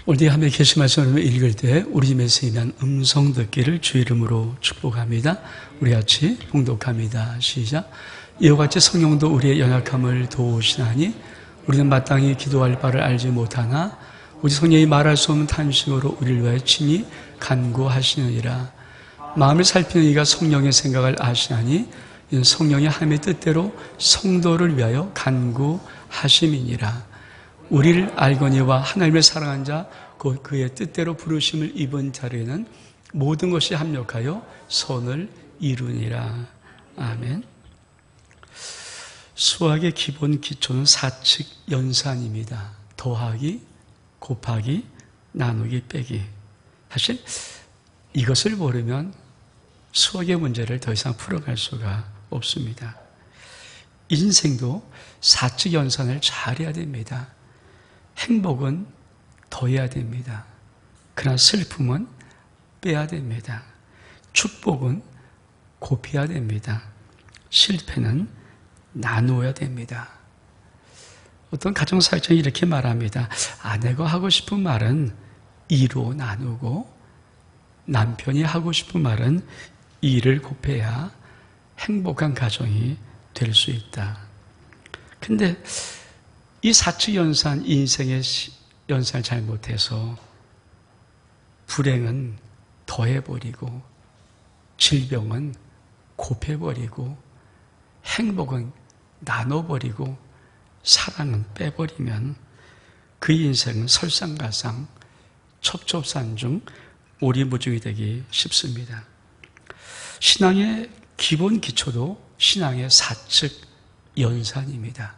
오늘 함께 계신 말씀을 읽을 때 우리 집에서 임한 음성 듣기를 주 이름으로 축복합니다. 우리 같이 봉독합니다. 시작. 이와 같이 성령도 우리의 연약함을 도우시나니 우리는 마땅히 기도할 바를 알지 못하나 오직 성령이 말할 수 없는 탄식으로 우리를 위하여 친히 간구하시느니라. 마음을 살피는 이가 성령의 생각을 아시나니 이는 성령이 하나님의 뜻대로 성도를 위하여 간구하심이니라. 우리를 알거니와 하나님을 사랑한 자 곧 그의 뜻대로 부르심을 입은 자에는 모든 것이 합력하여 선을 이루니라. 아멘. 수학의 기본 기초는 사칙 연산입니다. 더하기, 곱하기, 나누기, 빼기. 사실 이것을 모르면 수학의 문제를 더 이상 풀어갈 수가 없습니다. 인생도 사칙 연산을 잘해야 됩니다. 행복은 더해야 됩니다. 그러나 슬픔은 빼야 됩니다. 축복은 곱해야 됩니다. 실패는 나누어야 됩니다. 어떤 가정사역자는 이렇게 말합니다. 아내가 하고 싶은 말은 2로 나누고 남편이 하고 싶은 말은 2를 곱해야 행복한 가정이 될 수 있다. 근데 이 사칙 연산, 인생의 연산을 잘못해서 불행은 더해버리고 질병은 곱해버리고 행복은 나눠버리고 사랑은 빼버리면 그 인생은 설상가상 첩첩산중 오리무중이 되기 쉽습니다. 신앙의 기본 기초도 신앙의 사측 연산입니다.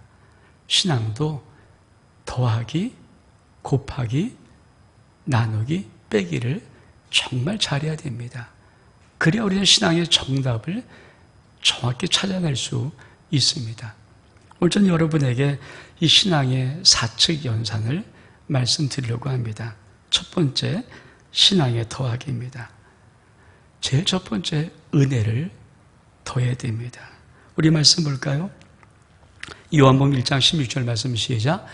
신앙도 더하기, 곱하기, 나누기, 빼기를 정말 잘해야 됩니다. 그래야 우리는 신앙의 정답을 정확히 찾아낼 수 있습니다. 오늘 전 여러분에게 이 신앙의 사측 연산을 말씀드리려고 합니다. 첫 번째, 신앙의 더하기입니다. 제일 첫 번째, 은혜를 더해야 됩니다. 우리 말씀 볼까요? 요한복음 1장 16절 말씀 시작.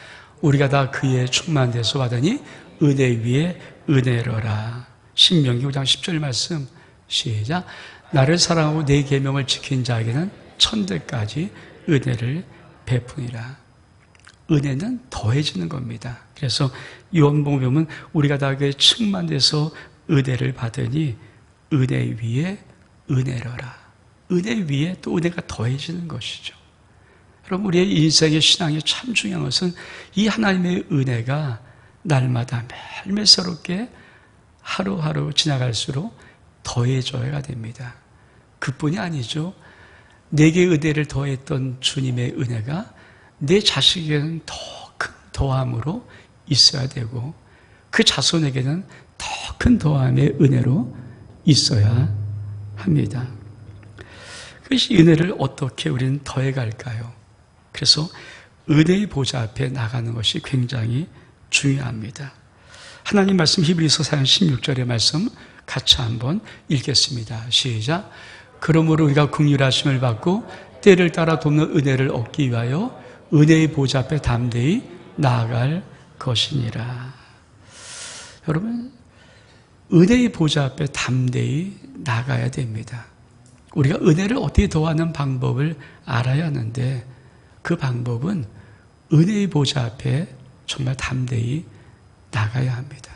우리가 다 그의 충만돼서 받으니 은혜 위에 은혜로라. 신명기 5장 10절 말씀 시작. 나를 사랑하고 내 계명을 지킨 자에게는 천대까지 은혜를 베푸니라. 은혜는 더해지는 겁니다. 그래서 요한복음에 보면 우리가 다 그의 충만돼서 은혜를 받으니 은혜 위에 은혜로라. 은혜 위에 또 은혜가 더해지는 것이죠. 여러분, 우리의 인생의 신앙이 참 중요한 것은 이 하나님의 은혜가 날마다 매일매일 새롭게 하루하루 지나갈수록 더해져야 됩니다. 그뿐이 아니죠. 내게 은혜를 더했던 주님의 은혜가 내 자식에게는 더 큰 더함으로 있어야 되고 그 자손에게는 더 큰 더함의 은혜로 있어야 합니다. 그것이 은혜를 어떻게 우리는 더해갈까요? 그래서 은혜의 보좌 앞에 나가는 것이 굉장히 중요합니다. 하나님 말씀 히브리서 4장 16절의 말씀 같이 한번 읽겠습니다. 시작. 그러므로 우리가 긍휼하심을 받고 때를 따라 돕는 은혜를 얻기 위하여 은혜의 보좌 앞에 담대히 나아갈 것이니라. 여러분, 은혜의 보좌 앞에 담대히 나가야 됩니다. 우리가 은혜를 어떻게 더하는 방법을 알아야 하는데 그 방법은 은혜의 보좌 앞에 정말 담대히 나가야 합니다.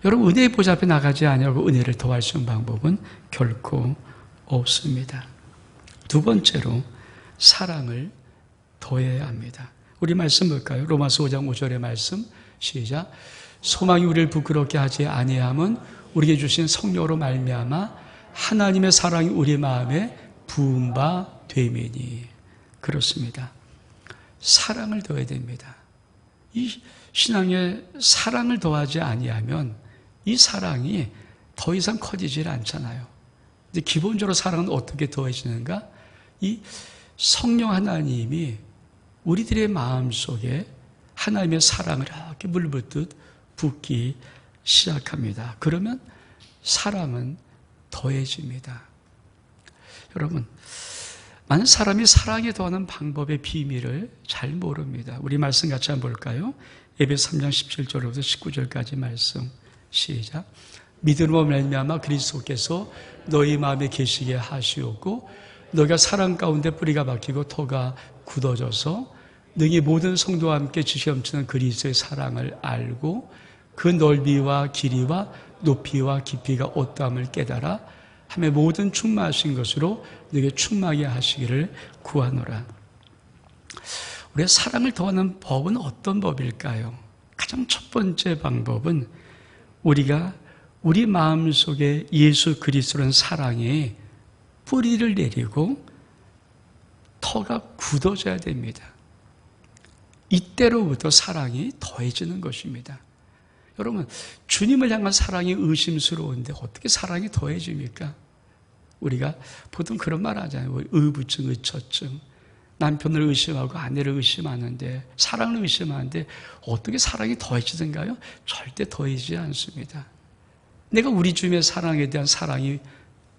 여러분, 은혜의 보좌 앞에 나가지 않으려고 은혜를 더할 수 있는 방법은 결코 없습니다. 두 번째로 사랑을 더해야 합니다. 우리 말씀 볼까요? 로마서 5장 5절의 말씀 시작. 소망이 우리를 부끄럽게 하지 아니함은 우리에게 주신 성령으로 말미암아 하나님의 사랑이 우리 마음에 부은 바 됨이니. 그렇습니다. 사랑을 더해야 됩니다. 이 신앙에 사랑을 더하지 아니하면 이 사랑이 더 이상 커지질 않잖아요. 근데 기본적으로 사랑은 어떻게 더해지는가? 이 성령 하나님이 우리들의 마음속에 하나님의 사랑을 이렇게 물붓듯 붓기 시작합니다. 그러면 사랑은 더해집니다. 여러분, 많은 사람이 사랑에 더하는 방법의 비밀을 잘 모릅니다. 우리 말씀 같이 한번 볼까요? 에베소 3장 17절부터 19절까지 말씀 시작. 믿음으로 말미암아 그리스도께서 너희 마음에 계시게 하시었고 너희가 사랑 가운데 뿌리가 박히고 터가 굳어져서 너희 모든 성도와 함께 지시 넘치는 그리스도의 사랑을 알고 그 넓이와 길이와 높이와 깊이가 어떠함을 깨달아 하며 모든 충만하신 것으로 너희에게 충만하게 하시기를 구하노라. 우리가 사랑을 더하는 법은 어떤 법일까요? 가장 첫 번째 방법은 우리가 우리 마음속에 예수 그리스도라는 사랑에 뿌리를 내리고 터가 굳어져야 됩니다. 이때로부터 사랑이 더해지는 것입니다. 여러분, 주님을 향한 사랑이 의심스러운데 어떻게 사랑이 더해집니까? 우리가 보통 그런 말 하잖아요. 의부증, 의처증. 남편을 의심하고 아내를 의심하는데, 사랑을 의심하는데 어떻게 사랑이 더해지던가요? 절대 더해지지 않습니다. 내가 우리 주님의 사랑에 대한 사랑이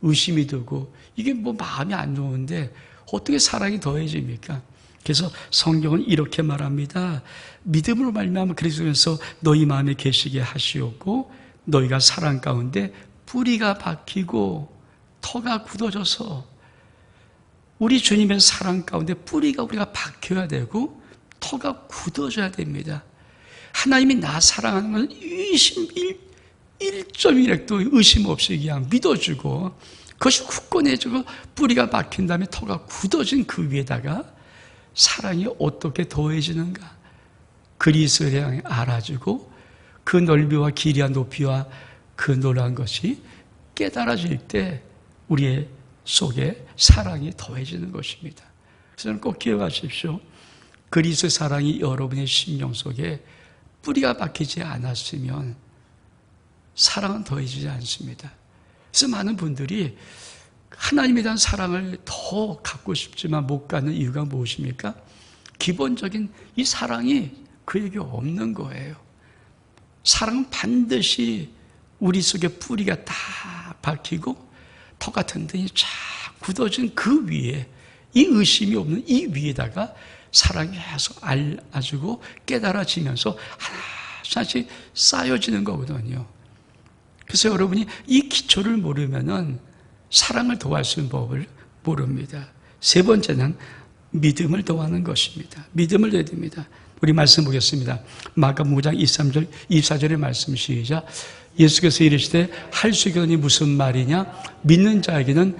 의심이 들고 이게 뭐 마음이 안 좋은데 어떻게 사랑이 더해집니까? 그래서 성경은 이렇게 말합니다. 믿음으로 말미암아 그리스도께서 너희 마음에 계시게 하시었고 너희가 사랑 가운데 뿌리가 박히고 터가 굳어져서 우리 주님의 사랑 가운데 뿌리가 우리가 박혀야 되고 터가 굳어져야 됩니다. 하나님이 나 사랑하는 건 1.1획도 의심 없이 그냥 믿어주고 그것이 굳건해지고 뿌리가 박힌 다음에 터가 굳어진 그 위에다가 사랑이 어떻게 더해지는가? 그리스도에 대해 알아주고 그 넓이와 길이와 높이와 그 놀라운 것이 깨달아질 때 우리의 속에 사랑이 더해지는 것입니다. 그래서 저는 꼭 기억하십시오. 그리스도의 사랑이 여러분의 심령 속에 뿌리가 박히지 않았으면 사랑은 더해지지 않습니다. 그래서 많은 분들이 하나님에 대한 사랑을 더 갖고 싶지만 못 갖는 이유가 무엇입니까? 기본적인 이 사랑이 그에게 없는 거예요. 사랑은 반드시 우리 속에 뿌리가 다 박히고 터 같은 등이 쫙 굳어진 그 위에 이 의심이 없는 이 위에다가 사랑이 계속 알아주고 깨달아지면서 하나씩 쌓여지는 거거든요. 그래서 여러분이 이 기초를 모르면은 사랑을 더할 수 있는 법을 모릅니다. 세 번째는 믿음을 더하는 것입니다. 믿음을 더해야 됩니다. 우리 말씀 보겠습니다. 마가복음 5장 23절, 24절의 말씀 시작. 예수께서 이르시되 할 수 있거니 무슨 말이냐? 믿는 자에게는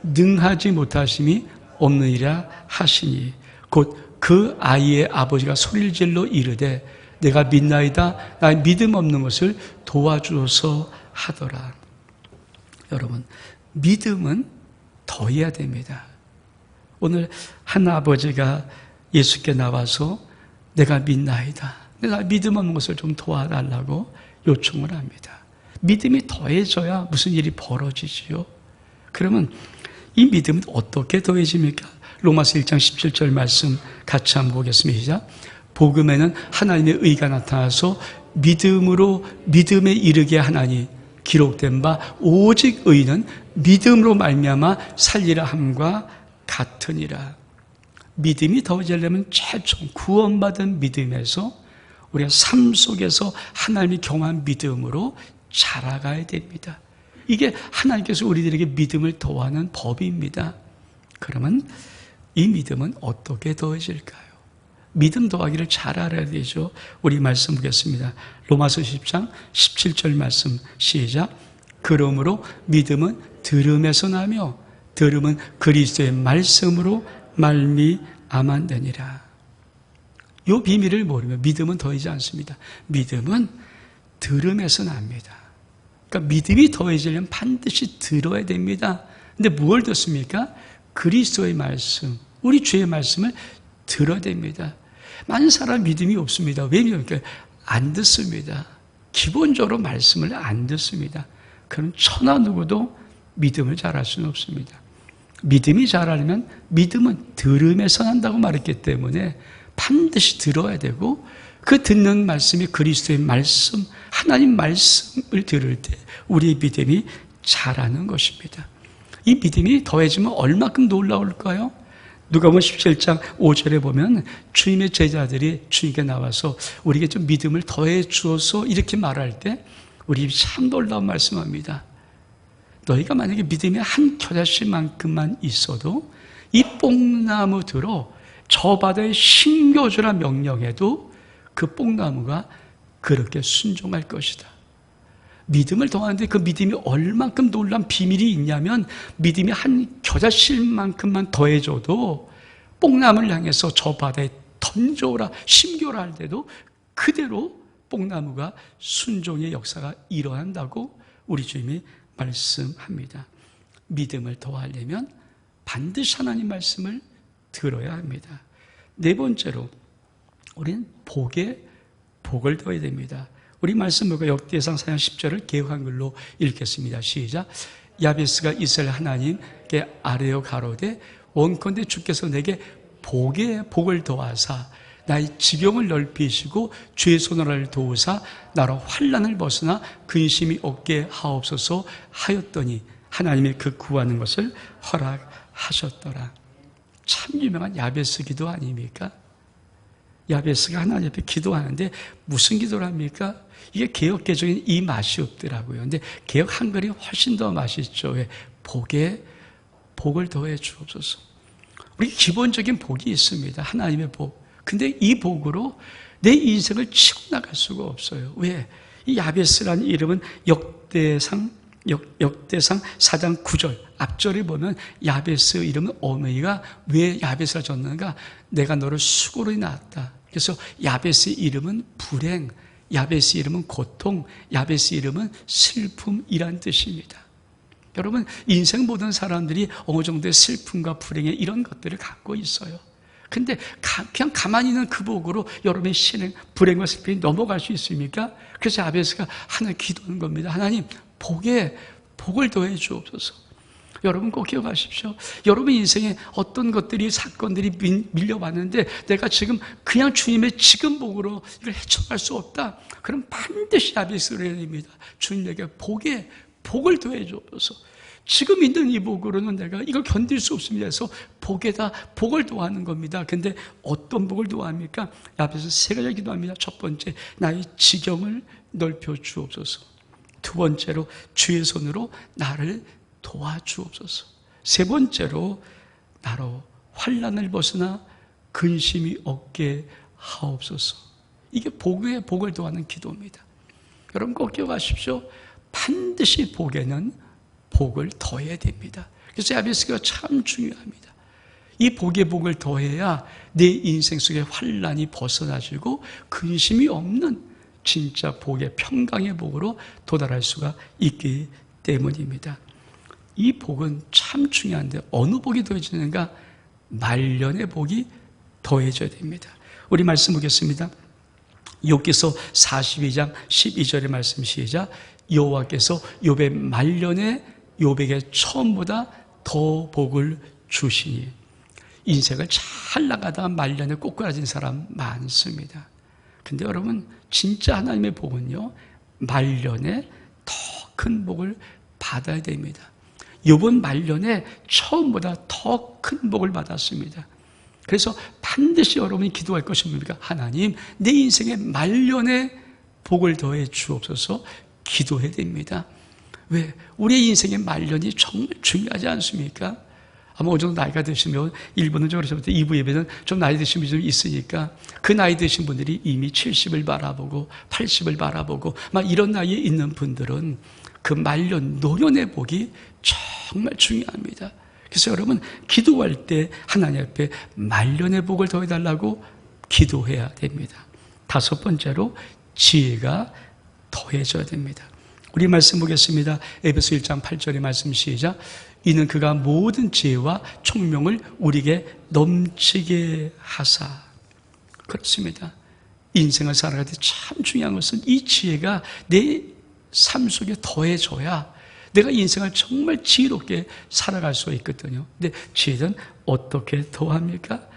능하지 못하심이 없느니라 하시니 곧 그 아이의 아버지가 소리를 질러 이르되 내가 믿나이다 나의 믿음 없는 것을 도와주소서 하더라. 여러분, 믿음은 더해야 됩니다. 오늘 한 아버지가 예수께 나와서 내가 믿나이다. 내가 믿음 없는 것을 좀 도와달라고 요청을 합니다. 믿음이 더해져야 무슨 일이 벌어지지요? 그러면 이 믿음은 어떻게 더해집니까? 로마서 1장 17절 말씀 같이 한번 보겠습니다. 시작. 복음에는 하나님의 의가 나타나서 믿음으로 믿음에 이르게 하나니 기록된 바 오직 의는 믿음으로 말미암아 살리라 함과 같으니라. 믿음이 더해지려면 최초 구원받은 믿음에서 우리가 삶 속에서 하나님이 경험한 믿음으로 자라가야 됩니다. 이게 하나님께서 우리들에게 믿음을 더하는 법입니다. 그러면 이 믿음은 어떻게 더해질까요? 믿음 더하기를 잘 알아야 되죠. 우리 말씀 보겠습니다. 로마서 10장 17절 말씀 시작. 그러므로 믿음은 들음에서 나며 들음은 그리스도의 말씀으로 말미암았느니라. 이 비밀을 모르면 믿음은 더해지지 않습니다. 믿음은 들음에서 납니다. 그러니까 믿음이 더해지려면 반드시 들어야 됩니다. 근데 뭘 듣습니까? 그리스도의 말씀, 우리 주의 말씀을 들어야 됩니다. 많은 사람 믿음이 없습니다. 왜 믿습니까? 안 듣습니다. 기본적으로 말씀을 안 듣습니다. 그럼 천하 누구도 믿음을 잘할 수는 없습니다. 믿음이 자라려면 믿음은 들음에서 난다고 말했기 때문에 반드시 들어야 되고 그 듣는 말씀이 그리스도의 말씀, 하나님 말씀을 들을 때 우리의 믿음이 자라는 것입니다. 이 믿음이 더해지면 얼마큼 놀라울까요? 누가복음 17장 5절에 보면 주님의 제자들이 주님께 나와서 우리에게 좀 믿음을 더해 주어서 이렇게 말할 때 우리 참 놀라운 말씀합니다. 너희가 만약에 믿음이 한 겨자씨만큼만 있어도 이 뽕나무 들어 저 바다에 심겨주라 명령해도 그 뽕나무가 그렇게 순종할 것이다. 믿음을 더하는데 그 믿음이 얼만큼 놀라운 비밀이 있냐면 믿음이 한 겨자씨만큼만 더해줘도 뽕나무를 향해서 저 바다에 던져오라 심겨라 할 때도 그대로 뽕나무가 순종의 역사가 일어난다고 우리 주님이 말씀합니다. 믿음을 더하려면 반드시 하나님 말씀을 들어야 합니다. 네 번째로 우리는 복에 복을 더해야 됩니다. 우리 말씀 보고 역대상 4장 10절을 개역 한글로 읽겠습니다. 시작. 야베스가 이스라엘 하나님께 아뢰어 가로되 원컨대 주께서 내게 복에 복을 더하사 나의 지경을 넓히시고 주의 손을 도우사 나로 환난을 벗으나 근심이 없게 하옵소서 하였더니 하나님의 그 구하는 것을 허락하셨더라. 참 유명한 야베스 기도 아닙니까? 야베스가 하나님 앞에 기도하는데 무슨 기도를 합니까? 이게 개역 개정엔 이 맛이 없더라고요. 근데 개역 한글이 훨씬 더 맛있죠. 왜? 복에 복을 더해 주옵소서. 우리 기본적인 복이 있습니다. 하나님의 복. 근데 이 복으로 내 인생을 치고 나갈 수가 없어요. 왜? 이 야베스라는 이름은 역대상 4장 9절 앞절에 보면 야베스 이름은 어머니가 왜 야베스라 졌는가? 내가 너를 수고로 낳았다. 그래서 야베스 이름은 불행, 야베스 이름은 고통, 야베스 이름은 슬픔이란 뜻입니다. 여러분, 인생 모든 사람들이 어느 정도의 슬픔과 불행의 이런 것들을 갖고 있어요. 근데 그냥 가만히 있는 그 복으로 여러분의 신행, 불행과 슬픔이 넘어갈 수 있습니까? 그래서 야베스가 하나님 기도하는 겁니다. 하나님, 복에 복을 더해 주옵소서. 여러분 꼭 기억하십시오. 여러분 인생에 어떤 것들이 사건들이 밀려왔는데 내가 지금 그냥 주님의 지금 복으로 이걸 헤쳐갈 수 없다. 그럼 반드시 야베스를 해야 됩니다. 주님에게 복에 복을 더해 주옵소서. 지금 있는 이 복으로는 내가 이걸 견딜 수 없습니다. 그래서 복에다 복을 더하는 겁니다. 근데 어떤 복을 더합니까? 야베스 세 가지 기도합니다. 첫 번째, 나의 지경을 넓혀 주옵소서. 두 번째로, 주의 손으로 나를 도와주옵소서. 세 번째로, 나로 환난을 벗으나 근심이 없게 하옵소서. 이게 복에 복을 더하는 기도입니다. 여러분 꼭 기억하십시오. 반드시 복에는 복을 더해야 됩니다. 그래서 야베스가 참 중요합니다. 이 복에 복을 더해야 내 인생 속에 환난이 벗어나지고 근심이 없는 진짜 복의 평강의 복으로 도달할 수가 있기 때문입니다. 이 복은 참 중요한데 어느 복이 더해지는가? 말년의 복이 더해져야 됩니다. 우리 말씀 보겠습니다. 욥기서 42장 12절의 말씀 시작. 여호와께서 욥의 말년에 욥에게 처음보다 더 복을 주시니. 인생을 잘 나가다가 말년에 꼬꾸라진 사람 많습니다. 근데 여러분 진짜 하나님의 복은요, 말년에 더 큰 복을 받아야 됩니다. 욥은 말년에 처음보다 더 큰 복을 받았습니다. 그래서 반드시 여러분이 기도할 것이 뭡니까? 하나님, 내 인생의 말년에 복을 더해 주옵소서. 기도해야 됩니다. 왜? 우리의 인생의 말년이 정말 중요하지 않습니까? 아마 어느 정도 나이가 드시면 1부는 좀 그렇죠. 2부 예배는 좀 나이 드신 분이 좀 있으니까 그 나이 드신 분들이 이미 70을 바라보고 80을 바라보고 막 이런 나이에 있는 분들은 그 말년, 노년의 복이 정말 중요합니다. 그래서 여러분 기도할 때 하나님 앞에 말년의 복을 더해달라고 기도해야 됩니다. 다섯 번째로 지혜가 더해져야 됩니다. 우리 말씀 보겠습니다. 에베소 1장 8절의 말씀 시작. 이는 그가 모든 지혜와 총명을 우리에게 넘치게 하사. 그렇습니다. 인생을 살아갈 때 참 중요한 것은 이 지혜가 내 삶 속에 더해져야 내가 인생을 정말 지혜롭게 살아갈 수가 있거든요. 근데 지혜는 어떻게 더합니까?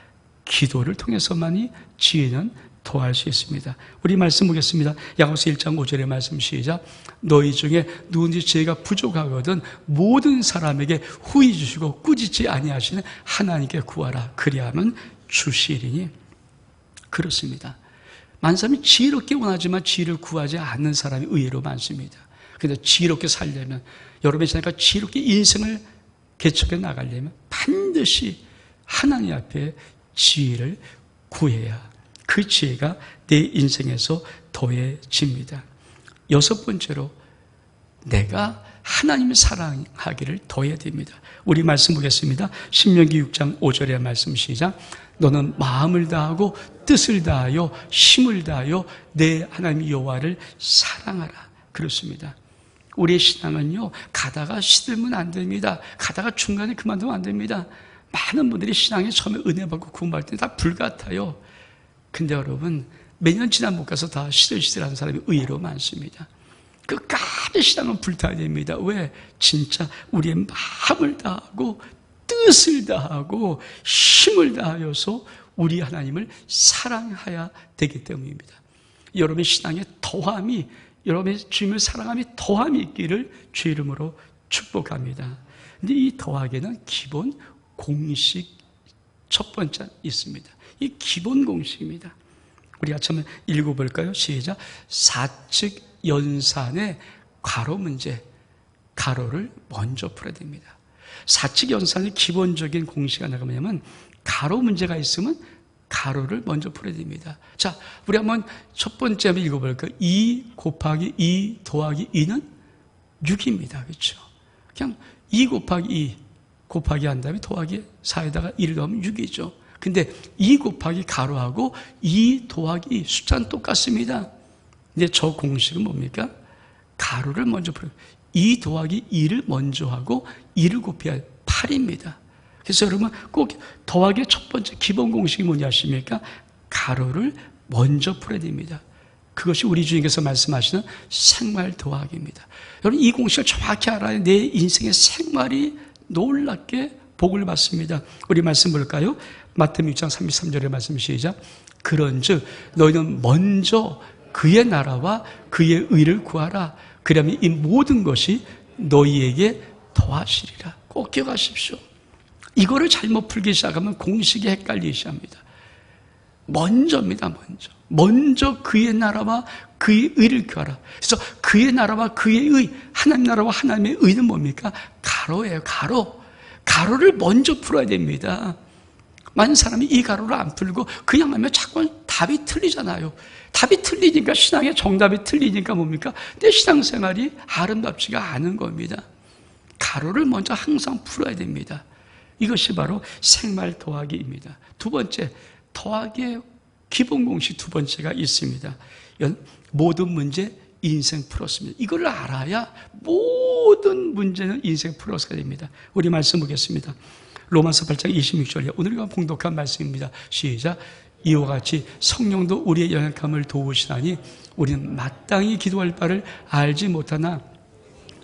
기도를 통해서만이 지혜는 더할 수 있습니다. 우리 말씀 보겠습니다. 야고보서 1장 5절의 말씀 시작. 너희 중에 누구든지 죄가 부족하거든 모든 사람에게 후히 주시고 꾸짖지 아니하시는 하나님께 구하라. 그리하면 주시리니. 그렇습니다. 많은 사람이 지혜롭게 원하지만 지혜를 구하지 않는 사람이 의외로 많습니다. 그런데 지혜롭게 살려면, 여러분이 자기가 지혜롭게 인생을 개척해 나가려면 반드시 하나님 앞에 지혜를 구해야 그 지혜가 내 인생에서 더해집니다. 여섯 번째로 내가 하나님을 사랑하기를 더해야 됩니다. 우리 말씀 보겠습니다. 신명기 6장 5절의 말씀 시작. 너는 마음을 다하고 뜻을 다하여 힘을 다하여 내 하나님 여호와를 사랑하라. 그렇습니다. 우리의 신앙은요, 가다가 시들면 안 됩니다. 가다가 중간에 그만두면 안 됩니다. 많은 분들이 신앙에 처음에 은혜 받고 구원받을 때 다 불같아요. 근데 여러분, 몇 년 지나 못 가서 다 시들시들하는 사람이 의외로 많습니다. 끝까지 신앙은 불타야 됩니다. 왜? 진짜 우리의 마음을 다하고 뜻을 다하고 힘을 다하여서 우리 하나님을 사랑해야 되기 때문입니다. 여러분의 신앙의 더함이, 여러분의 주님을 사랑함이 더함이 있기를 주 이름으로 축복합니다. 근데 이 더하기는 기본 공식 첫 번째 있습니다. 이 기본 공식입니다. 우리 같이 한번 읽어볼까요? 시작. 사측 연산의 가로 문제, 가로를 먼저 풀어야 됩니다. 사측 연산의 기본적인 공식이 뭐냐면 가로 문제가 있으면 가로를 먼저 풀어야 됩니다. 자, 우리 한번 첫 번째 한번 읽어볼까요? 2 곱하기 2 더하기 2는 6입니다. 그렇죠? 그냥 2 곱하기 2 곱하기 한 다음에 더하기 4에다가 1을 더하면 6이죠. 근데 2 곱하기 가로하고 2 더하기 2 숫자는 똑같습니다. 근데 저 공식은 뭡니까? 가로를 먼저 풀어요. 2 더하기 2를 먼저 하고 2를 곱해야 8입니다. 그래서 여러분 꼭 더하기의 첫 번째 기본 공식이 뭔지 아십니까? 가로를 먼저 풀어야 됩니다. 그것이 우리 주님께서 말씀하시는 생활 더하기입니다. 여러분 이 공식을 정확히 알아야 내 인생의 생활이 놀랍게 복을 받습니다. 우리 말씀 볼까요? 마태복음 6장 33절의 말씀 시작. 그런즉 너희는 먼저 그의 나라와 그의 의를 구하라. 그러면 이 모든 것이 너희에게 더하시리라. 꼭 기억하십시오. 이거를 잘못 풀기 시작하면 공식이 헷갈리기 시작합니다. 먼저입니다. 먼저 그의 나라와 그의 의를 구하라. 그래서 그의 나라와 그의 의, 하나님 나라와 하나님의 의는 뭡니까? 가로예요. 가로를 먼저 풀어야 됩니다. 많은 사람이 이 가로를 안 풀고 그냥 하면 자꾸 답이 틀리잖아요. 답이 틀리니까, 신앙의 정답이 틀리니까 뭡니까? 내 신앙생활이 아름답지가 않은 겁니다. 가로를 먼저 항상 풀어야 됩니다. 이것이 바로 생활 더하기입니다. 두 번째, 더하기의 기본 공식 두 번째가 있습니다. 모든 문제 인생 플러스입니다. 이걸 알아야 모든 문제는 인생 플러스가 됩니다. 우리 말씀 보겠습니다. 로마서 8장 26절에 오늘과 봉독한 말씀입니다. 시작. 이와 같이 성령도 우리의 연약함을 도우시나니 우리는 마땅히 기도할 바를 알지 못하나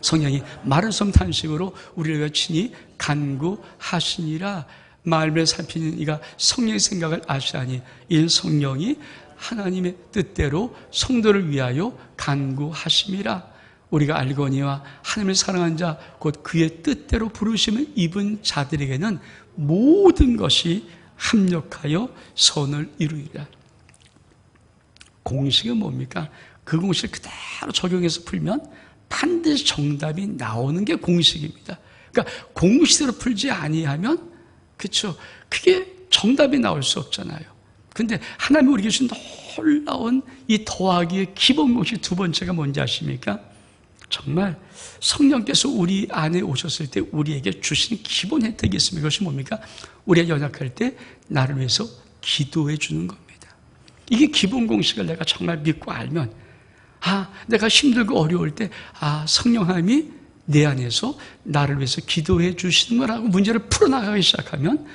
성령이 마를 솜 탄식으로 우리를 위하여 친히 간구하시니라. 마음을 살피는 이가 성령의 생각을 아시나니 이는 성령이 하나님의 뜻대로 성도를 위하여 간구하심이라. 우리가 알거니와 하나님을 사랑하는 자 곧 그의 뜻대로 부르심을 입은 자들에게는 모든 것이 합력하여 선을 이루리라. 공식은 뭡니까? 그 공식을 그대로 적용해서 풀면 반드시 정답이 나오는 게 공식입니다. 그러니까 공식대로 풀지 아니하면, 그렇죠, 그게 정답이 나올 수 없잖아요. 근데 하나님이 우리에게 주신 놀라운 이 더하기의 기본 공식 두 번째가 뭔지 아십니까? 정말 성령께서 우리 안에 오셨을 때 우리에게 주신 기본 혜택이 있습니다. 그것이 뭡니까? 우리가 연약할 때 나를 위해서 기도해 주는 겁니다. 이게 기본 공식을 내가 정말 믿고 알면, 내가 힘들고 어려울 때 성령 하나님이 내 안에서 나를 위해서 기도해 주시는 거라고 문제를 풀어나가기 시작하면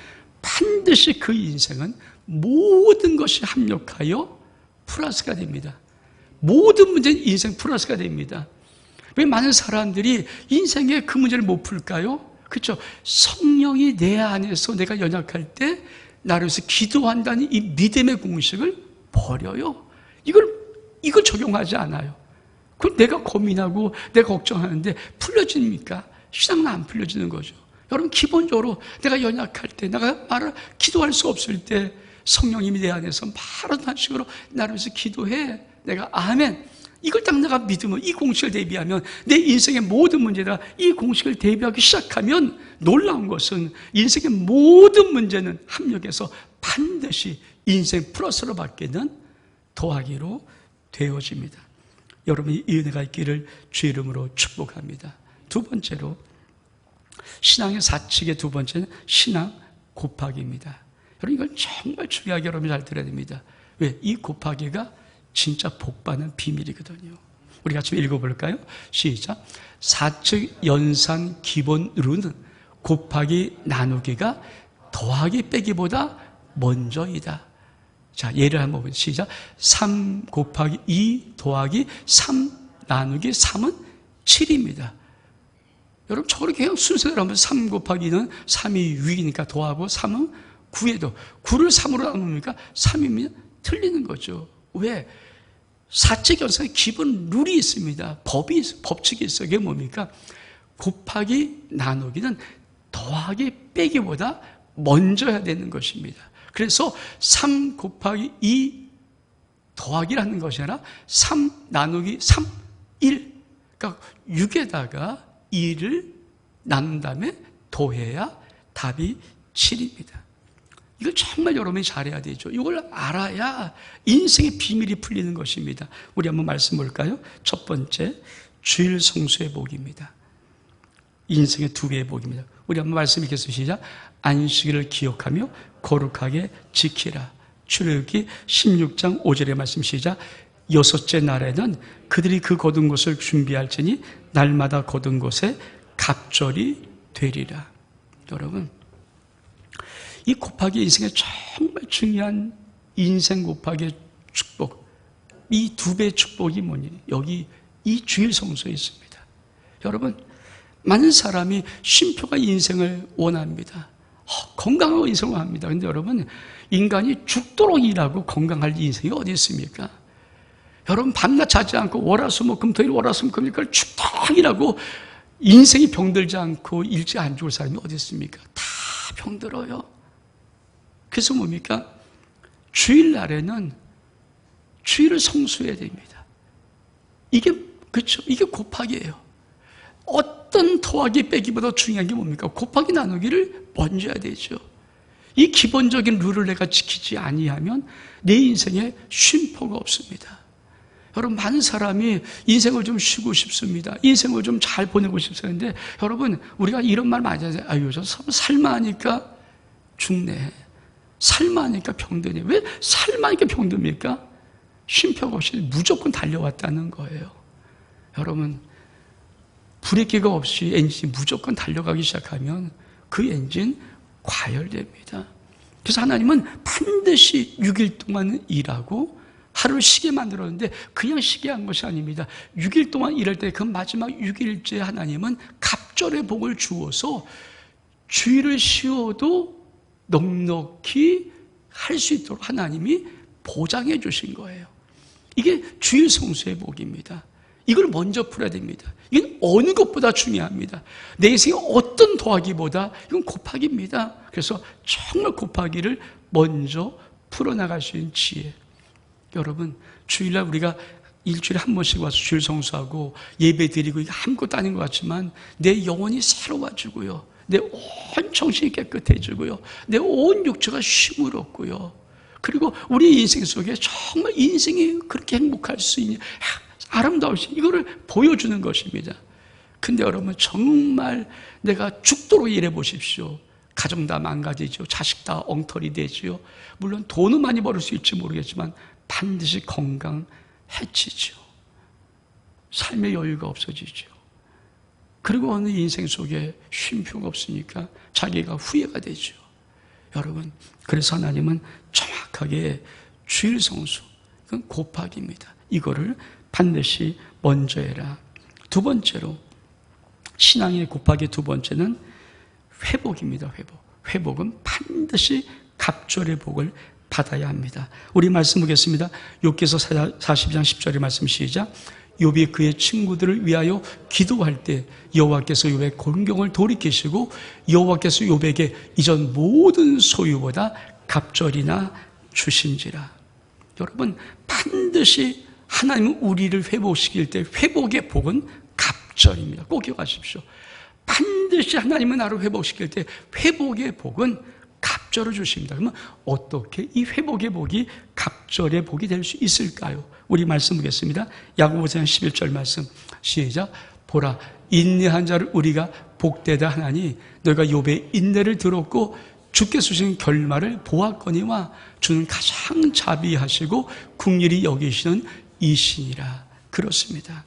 반드시 그 인생은 모든 것이 합력하여 플러스가 됩니다. 모든 문제는 인생 플러스가 됩니다. 왜 많은 사람들이 인생에 그 문제를 못 풀까요? 그렇죠? 성령이 내 안에서 내가 연약할 때 나를 위해서 기도한다는 이 믿음의 공식을 버려요. 이걸 적용하지 않아요. 그럼 내가 고민하고 내가 걱정하는데 풀려집니까? 신앙은 안 풀려지는 거죠. 여러분, 기본적으로 내가 연약할 때, 내가 기도할 수 없을 때 성령님이 내 안에서 바로 식으로 나를 위해서 기도해. 내가 아멘. 이걸 딱 내가 믿으면, 이 공식을 대비하면, 내 인생의 모든 문제가 이 공식을 대비하기 시작하면, 놀라운 것은 인생의 모든 문제는 합력해서 반드시 인생 플러스로 바뀌는 더하기로 되어집니다. 여러분이 이 은혜가 있기를 주의 이름으로 축복합니다. 두 번째로, 신앙의 사칙의 두 번째는 신앙 곱하기입니다. 여러분, 이걸 정말 중요하게 여러분이 잘 들어야 됩니다. 왜? 이 곱하기가 진짜 복받는 비밀이거든요. 우리 같이 읽어볼까요? 시작. 사측 연산 기본으로는 곱하기 나누기가 더하기 빼기보다 먼저이다. 자, 예를 한번 보세요. 시작. 3 곱하기 2 더하기 3 나누기 3은 7입니다. 여러분, 저를 그냥 순서대로 하면 3 곱하기 2는 3이 6이니까 더하고 3은 9에도 9를 3으로 나누니까 3이면 틀리는 거죠. 왜? 사칙 연산의 기본 룰이 있습니다. 법칙이 있어요. 그게 뭡니까? 곱하기 나누기는 더하기 빼기보다 먼저 해야 되는 것입니다. 그래서 3 곱하기 2 더하기라는 것이 아니라 3 나누기 3, 1. 그러니까 6에다가 2를 나눈 다음에 더해야 답이 7입니다. 이걸 정말 여러분이 잘해야 되죠. 이걸 알아야 인생의 비밀이 풀리는 것입니다. 우리 한번 말씀 볼까요? 첫 번째, 주일 성수의 복입니다. 인생의 두 배의 복입니다. 우리 한번 말씀 읽겠습니다. 시작. 안식일을 기억하며 거룩하게 지키라. 출애굽기 16장 5절의 말씀 시작. 여섯째 날에는 그들이 그 거둔 것을 준비할지니 날마다 거둔 것에 갑절이 되리라. 여러분, 이 곱하기 인생의 정말 중요한 인생 곱하기 축복, 이 두 배의 축복이 뭐니? 여기 이 주일 성수에 있습니다. 여러분, 많은 사람이 쉼표가 인생을 원합니다. 건강하고 인생을 원합니다. 그런데 여러분, 인간이 죽도록 일하고 건강할 인생이 어디 있습니까? 여러분, 밤낮 자지 않고 월화수목금토일 월화수목금일까지 죽도록 일하고 인생이 병들지 않고 일찍 안 죽을 사람이 어디 있습니까? 다 병들어요. 그래서 뭡니까? 주일날에는 주일을 성수해야 됩니다. 이게, 그렇죠. 이게 곱하기예요. 어떤 더하기 빼기보다 중요한 게 뭡니까? 곱하기 나누기를 먼저 해야 되죠. 이 기본적인 룰을 내가 지키지 아니하면 내 인생에 쉼표가 없습니다. 여러분, 많은 사람이 인생을 좀 쉬고 싶습니다. 인생을 좀 잘 보내고 싶습니다. 여러분, 우리가 이런 말 많이 하잖아요. 아유, 저 살만하니까 죽네. 살만하니까 병드네. 왜 살만하니까 병듭니까? 쉼표가 없이 무조건 달려왔다는 거예요. 여러분, 브레이크가 없이 엔진이 무조건 달려가기 시작하면 그 엔진 과열됩니다. 그래서 하나님은 반드시 6일 동안 일하고 하루를 쉬게 만들었는데 그냥 쉬게 한 것이 아닙니다. 6일 동안 일할 때 그 마지막 6일째 하나님은 갑절의 복을 주어서 주일을 쉬어도 넉넉히 할 수 있도록 하나님이 보장해 주신 거예요. 이게 주일 성수의 복입니다. 이걸 먼저 풀어야 됩니다. 이건 어느 것보다 중요합니다. 내 인생의 어떤 더하기보다 이건 곱하기입니다. 그래서 정말 곱하기를 먼저 풀어나갈 수 있는 지혜. 여러분, 주일날 우리가 일주일에 한 번씩 와서 주일 성수하고 예배 드리고 이게 아무것도 아닌 것 같지만 내 영혼이 새로워지고요. 내 온 정신이 깨끗해지고요. 내 온 육체가 쉼을 얻고요. 그리고 우리 인생 속에 정말 인생이 그렇게 행복할 수 있는 아름다울 수 있는 이거를 보여주는 것입니다. 근데 여러분, 정말 내가 죽도록 일해 보십시오. 가정 다 망가지죠. 자식 다 엉터리 되지요. 물론 돈은 많이 벌을 수 있을지 모르겠지만 반드시 건강 해치죠. 삶의 여유가 없어지죠. 그리고 어느 인생 속에 쉼표가 없으니까 자기가 후회가 되죠. 여러분, 그래서 하나님은 정확하게 주일 성수, 그건 곱하기입니다. 이거를 반드시 먼저 해라. 두 번째로, 신앙의 곱하기 두 번째는 회복입니다. 회복. 회복은 반드시 갑절의 복을 받아야 합니다. 우리 말씀 보겠습니다. 욥기서 42장 10절의 말씀 시작. 욥이 그의 친구들을 위하여 기도할 때 여호와께서 욥의 곤경을 돌이키시고 여호와께서 욥에게 이전 모든 소유보다 갑절이나 주신지라. 여러분, 반드시 하나님은 우리를 회복시킬 때 회복의 복은 갑절입니다. 꼭 기억하십시오. 반드시 하나님은 나를 회복시킬 때 회복의 복은 갑절을 주십니다. 그러면 어떻게 이 회복의 복이 갑절의 복이 될 수 있을까요? 우리 말씀 보겠습니다. 야고보서 11절 말씀 시작. 보라, 인내한 자를 우리가 복되다 하나니 너희가 욥의 인내를 들었고 주께서 주신 결말을 보았거니와 주는 가장 자비하시고 긍휼히 여기시는 이시니라. 그렇습니다.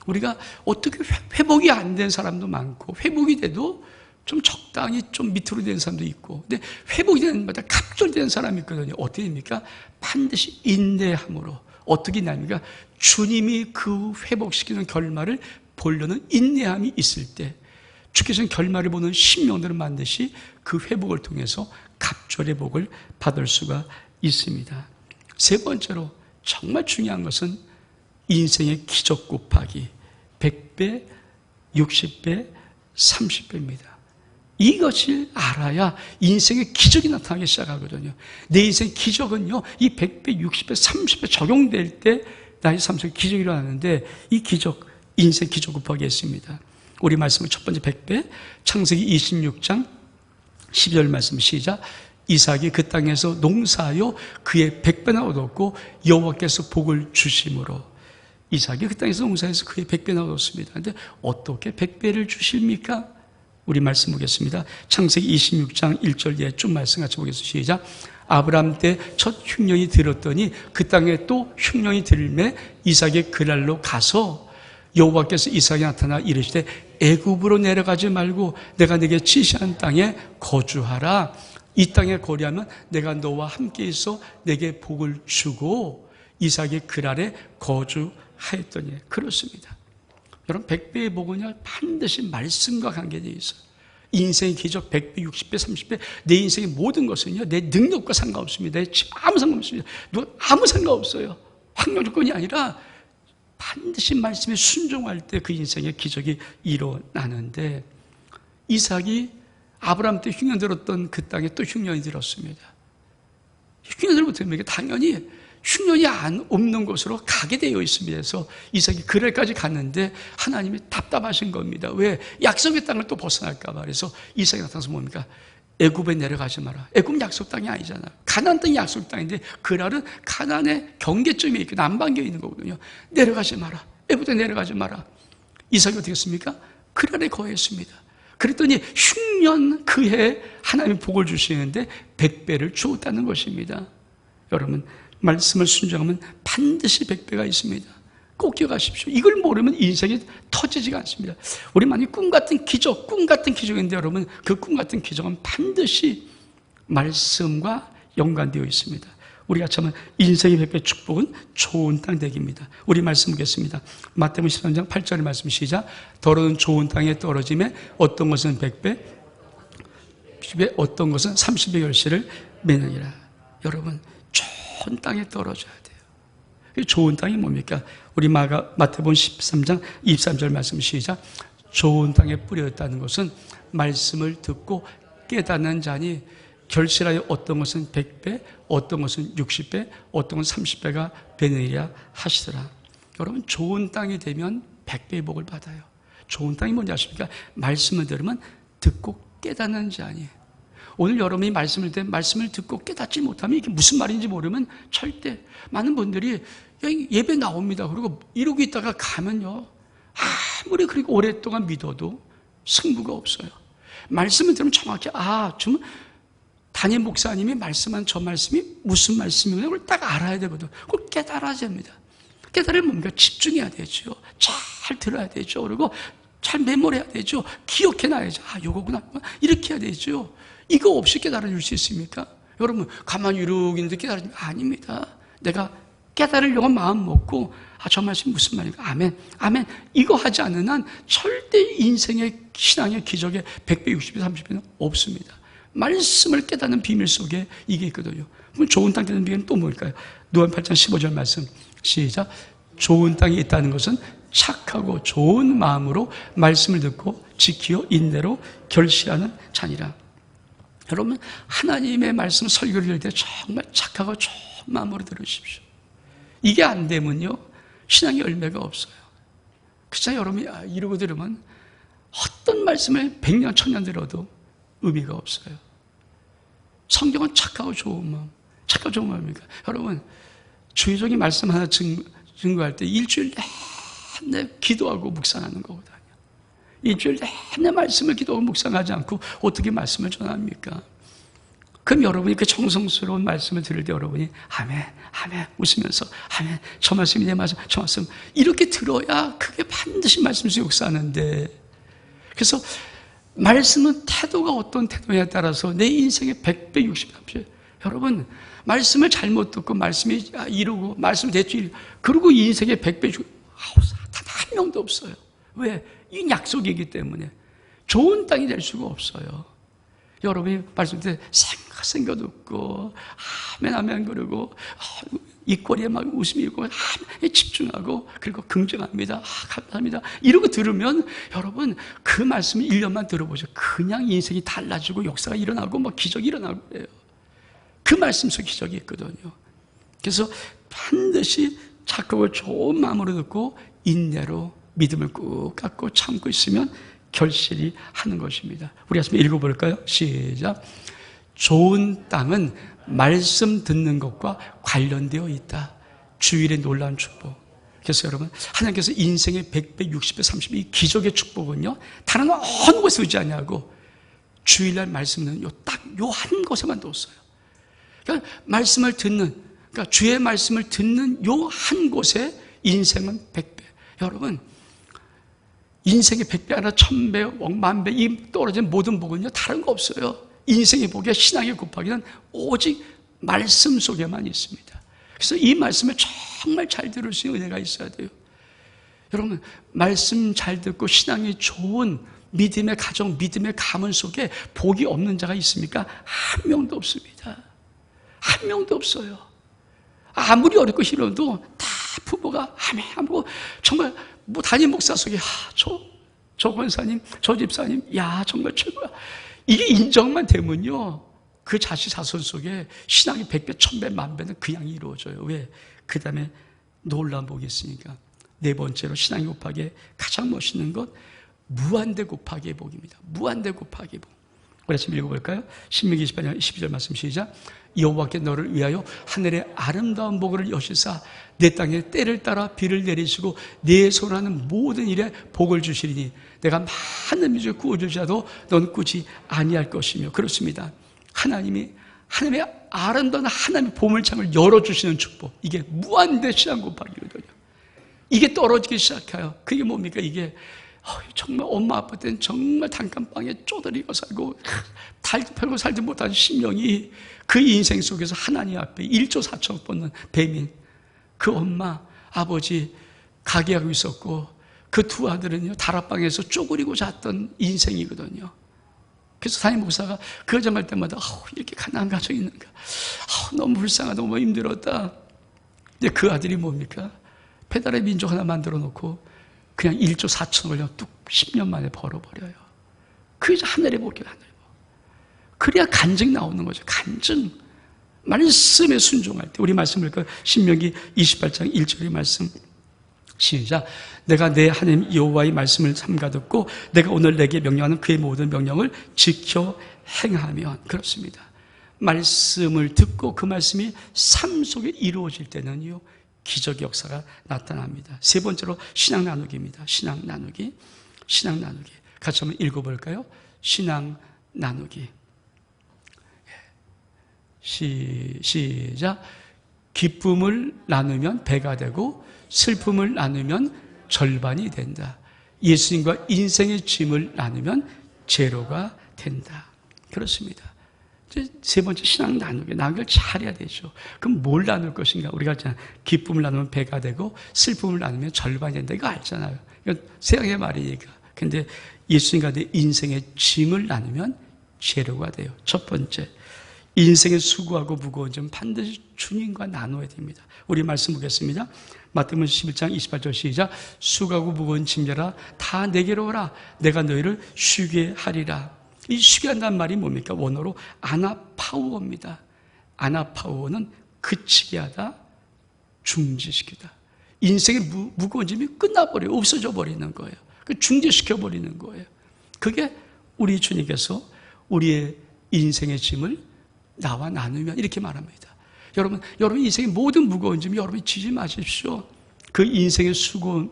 우리가 어떻게 회복이 안 된 사람도 많고 회복이 돼도 좀 적당히 좀 밑으로 된 사람도 있고, 근데 회복이 되는 마다 갑절된 사람이 있거든요. 어떻게 됩니까? 반드시 인내함으로. 어떻게 되냐니까 주님이 그 회복시키는 결말을 보려는 인내함이 있을 때 주께서는 결말을 보는 심령들은 반드시 그 회복을 통해서 갑절의 복을 받을 수가 있습니다. 세 번째로 정말 중요한 것은 인생의 기적 곱하기 100배, 60배, 30배입니다. 이것을 알아야 인생의 기적이 나타나기 시작하거든요. 내 인생 기적은요, 이 100배, 60배, 30배 적용될 때 나의 삶 속에 기적이 일어나는데 이 기적, 인생 기적 곱하기 했습니다. 우리 말씀은 첫 번째 100배, 창세기 26장 12절 말씀 시작. 이삭이 그 땅에서 농사하여 그의 100배나 얻었고 여호와께서 복을 주심으로. 이삭이 그 땅에서 농사해서 그의 100배나 얻었습니다. 그런데 어떻게 100배를 주십니까? 우리 말씀 보겠습니다. 창세기 26장 1절 뒤에 좀 말씀 같이 보겠습니다. 시작. 아브라함 때 첫 흉년이 들었더니 그 땅에 또 흉년이 들매 이삭이 그날로 가서 여호와께서 이삭에 나타나 이르시되 애굽으로 내려가지 말고 내가 네게 지시한 땅에 거주하라. 이 땅에 거류하면 내가 너와 함께 있어 내게 복을 주고 이삭이 그날에 거주하였더니. 그렇습니다. 여러분, 100배의 복은요 반드시 말씀과 관계되어 있어요. 인생의 기적 100배, 60배, 30배, 내 인생의 모든 것은요 내 능력과 상관없습니다. 내 집 아무 상관없습니다. 아무 상관없어요. 환경 조건이 아니라 반드시 말씀에 순종할 때 그 인생의 기적이 일어나는데, 이삭이 아브라함 때 흉년 들었던 그 땅에 또 흉년이 들었습니다. 흉년 들었다면 당연히 흉년이 없는 곳으로 가게 되어 있습니다. 그래서 이삭이 그날까지 갔는데 하나님이 답답하신 겁니다. 왜? 약속의 땅을 또 벗어날까 봐. 그래서 이삭이 나타나서 뭡니까? 애굽에 내려가지 마라. 애굽 약속 땅이 아니잖아. 가나안 땅이 약속 땅인데 그날은 가나안의 경계점에 있고 남반교에 있는 거거든요. 내려가지 마라. 애굽에 내려가지 마라. 이삭이 어떻게 했습니까? 그날에 거했습니다. 그랬더니 흉년 그해 하나님이 복을 주시는데 100배를 주었다는 것입니다. 여러분, 말씀을 순종하면 반드시 100배가 있습니다. 꼭 기억하십시오. 이걸 모르면 인생이 터지지가 않습니다. 우리 만약 꿈 같은 기적인데 여러분, 그 꿈 같은 기적은 반드시 말씀과 연관되어 있습니다. 우리가 참은 인생의 100배 축복은 좋은 땅 되기입니다. 우리 말씀 보겠습니다. 마태복음 13장 8절의 말씀 시작. 더러운 좋은 땅에 떨어짐에 어떤 것은 100배, 어떤 것은 30배 결실을 맺느니라. 여러분, 좋은 땅에 떨어져야 돼요. 좋은 땅이 뭡니까? 우리 마태복음 13장 23절 말씀 시작. 좋은 땅에 뿌려졌다는 것은 말씀을 듣고 깨닫는 자니 결실하여 어떤 것은 100배, 어떤 것은 60배, 어떤 것은 30배가 되느니라 하시더라. 여러분, 좋은 땅이 되면 100배의 복을 받아요. 좋은 땅이 뭔지 아십니까? 말씀을 들으면 듣고 깨닫는 자니. 오늘 여러분이 말씀을 듣고 깨닫지 못하면 이게 무슨 말인지 모르면 절대, 많은 분들이 예배 나옵니다. 그리고 이러고 있다가 가면요, 아무리 그렇게 오랫동안 믿어도 승부가 없어요. 말씀을 들으면 정확히 좀 담임 목사님이 말씀한 저 말씀이 무슨 말씀이구나 그걸 딱 알아야 되거든. 그걸 깨달아야 됩니다. 깨달으면 뭡니까? 집중해야 되죠. 잘 들어야 되죠. 그리고 잘 메모해야 되죠. 기억해놔야죠. 요거구나. 이렇게 해야 되죠. 이거 없이 깨달아줄 수 있습니까? 여러분, 가만히 이러고 있는데 깨달으면 아닙니다. 내가 깨달으려고 마음 먹고 저 말씀이 무슨 말인가? 아멘, 아멘. 이거 하지 않는 한 절대 인생의 신앙의 기적에 100배, 60배, 30배는 없습니다. 말씀을 깨닫는 비밀 속에 이게 있거든요. 그럼 좋은 땅 되는 비결은 또 뭘까요? 누가복음 8장 15절 말씀 시작. 좋은 땅에 있다는 것은 착하고 좋은 마음으로 말씀을 듣고 지키어 인내로 결실하는 자니라. 여러분, 하나님의 말씀 설교를 들을 때 정말 착하고 좋은 마음으로 들으십시오. 이게 안 되면요, 신앙의 열매가 없어요. 그래서 여러분이 이러고 들으면 어떤 말씀을 100년, 1000년 들어도 의미가 없어요. 성경은 착하고 좋은 마음, 착하고 좋은 마음입니까? 여러분, 주의적인 말씀 하나 증거할 때 일주일 내내 기도하고 묵상하는 거거든요. 일주일 내내 말씀을 기도하고 묵상하지 않고 어떻게 말씀을 전합니까? 그럼 여러분이 그 정성스러운 말씀을 들을 때 여러분이 아멘, 아멘 웃으면서 아멘, 저 말씀이 내 말씀, 저 말씀 이렇게 들어야 그게 반드시 말씀 속에 역사하는데, 그래서 말씀은 태도가 어떤 태도냐에 따라서 내 인생의 100배, 60배. 여러분, 말씀을 잘못 듣고 말씀이 이러고 말씀을 대충 이러고 그리고 인생의 100배, 사탄 한 명도 없어요. 왜? 이 약속이기 때문에 좋은 땅이 될 수가 없어요. 여러분이 말씀 때 생각 듣고 아멘 아멘 그러고 입꼬리에 막 웃음이 있고 아멘 집중하고 그리고 긍정합니다. 감사합니다. 이러고 들으면 여러분 그 말씀을 1년만 들어보죠. 그냥 인생이 달라지고 역사가 일어나고 막 기적이 일어나고 그래요. 그 말씀 속에 기적이 있거든요. 그래서 반드시 착하고 좋은 마음으로 듣고 인내로 믿음을 꾹 갖고 참고 있으면 결실이 하는 것입니다. 우리 한번 읽어볼까요? 시작. 좋은 땅은 말씀 듣는 것과 관련되어 있다. 주일의 놀라운 축복. 그래서 여러분, 하나님께서 인생의 100배, 60배, 30배 이 기적의 축복은요, 다른 어느 곳에 오지 않냐고 주일날 말씀은 딱 요 한 곳에만 뒀어요. 그러니까 말씀을 듣는, 그러니까 주의 말씀을 듣는 요 한 곳에 인생은 100배. 여러분, 인생의 100배 하나 1000배, 억만배 이 떨어진 모든 복은요 다른 거 없어요. 인생의 복에 신앙의 곱하기는 오직 말씀 속에만 있습니다. 그래서 이 말씀을 정말 잘 들을 수 있는 은혜가 있어야 돼요. 여러분, 말씀 잘 듣고 신앙이 좋은 믿음의 가정, 믿음의 가문 속에 복이 없는 자가 있습니까? 한 명도 없습니다. 한 명도 없어요. 아무리 어렵고 힘들어도 다 부모가 아멘 하고 정말 뭐 담임 목사 속에 저 권사님, 저 집사님, 야 정말 최고야. 이게 인정만 되면요 그 자식 자손 속에 신앙이 100배, 1000배, 만배는 그냥 이루어져요. 왜? 그 다음에 놀라운 복이 있으니까. 네 번째로 신앙이 곱하기에 가장 멋있는 것 무한대 곱하기의 복입니다. 무한대 곱하기의 복. 우리 아침 읽어볼까요? 신명기 28장 12절 말씀 시작. 여호와께 너를 위하여 하늘의 아름다운 복을 여시사 내 땅에 때를 따라 비를 내리시고 내 손하는 모든 일에 복을 주시리니 내가 많은 민족을 구워주자도 넌 꾸지 아니할 것이며. 그렇습니다. 하나님의 아름다운 하나님의 보물창을 열어주시는 축복, 이게 무한대 신앙 곱하기거든요. 이게 떨어지기 시작해요. 그게 뭡니까? 이게 정말 엄마 아빠 때는 정말 단칸방에 쪼들이고 살고 달도 펴고 살지 못한 심령이 그 인생 속에서 하나님 앞에 1조 4천억 뻗는 배민, 그 엄마 아버지 가게하고 있었고 그 두 아들은요 다락방에서 쪼그리고 잤던 인생이거든요. 그래서 담임 목사가 그 가정할 때마다 이렇게 가난한 가정이 있는가, 너무 불쌍하다, 너무 힘들었다. 근데 그 아들이 뭡니까? 페달의 민족 하나 만들어 놓고 그냥 1조 4천억을 뚝 10년 만에 벌어버려요. 그게 하늘의 복이에요. 하늘의 복. 그래야 간증 나오는 거죠. 간증. 말씀에 순종할 때. 우리 말씀을 신명기 28장 1절의 말씀 시작. 내가 내 하나님 여호와의 말씀을 삼가 듣고 내가 오늘 내게 명령하는 그의 모든 명령을 지켜 행하면. 그렇습니다. 말씀을 듣고 그 말씀이 삶 속에 이루어질 때는요 기적의 역사가 나타납니다. 세 번째로 신앙 나누기입니다. 신앙 나누기. 신앙 나누기. 같이 한번 읽어볼까요? 신앙 나누기. 시작. 기쁨을 나누면 배가 되고 슬픔을 나누면 절반이 된다. 예수님과 인생의 짐을 나누면 제로가 된다. 그렇습니다. 세 번째 신앙 나누기를 잘해야 되죠. 그럼 뭘 나눌 것인가? 우리가 알잖아요. 기쁨을 나누면 배가 되고 슬픔을 나누면 절반이 된다. 이거 알잖아요. 이건 세상의 말이니까. 근데 예수님과 내 인생의 짐을 나누면 제로가 돼요. 첫 번째, 인생의 수고하고 무거운 점 반드시 주님과 나눠야 됩니다. 우리 말씀 보겠습니다. 마태복음 11장 28절 시작. 수고하고 무거운 짐져라 다 내게로 오라 내가 너희를 쉬게 하리라. 이 쉬게 한다는 말이 뭡니까? 원어로 아나파우어입니다. 아나파우어는 그치게 하다, 중지시키다. 인생의 무거운 짐이 끝나버려요. 없어져 버리는 거예요. 중지시켜 버리는 거예요. 그게 우리 주님께서 우리의 인생의 짐을 나와 나누면 이렇게 말합니다. 여러분 인생의 모든 무거운 짐 여러분이 지지 마십시오. 그 인생의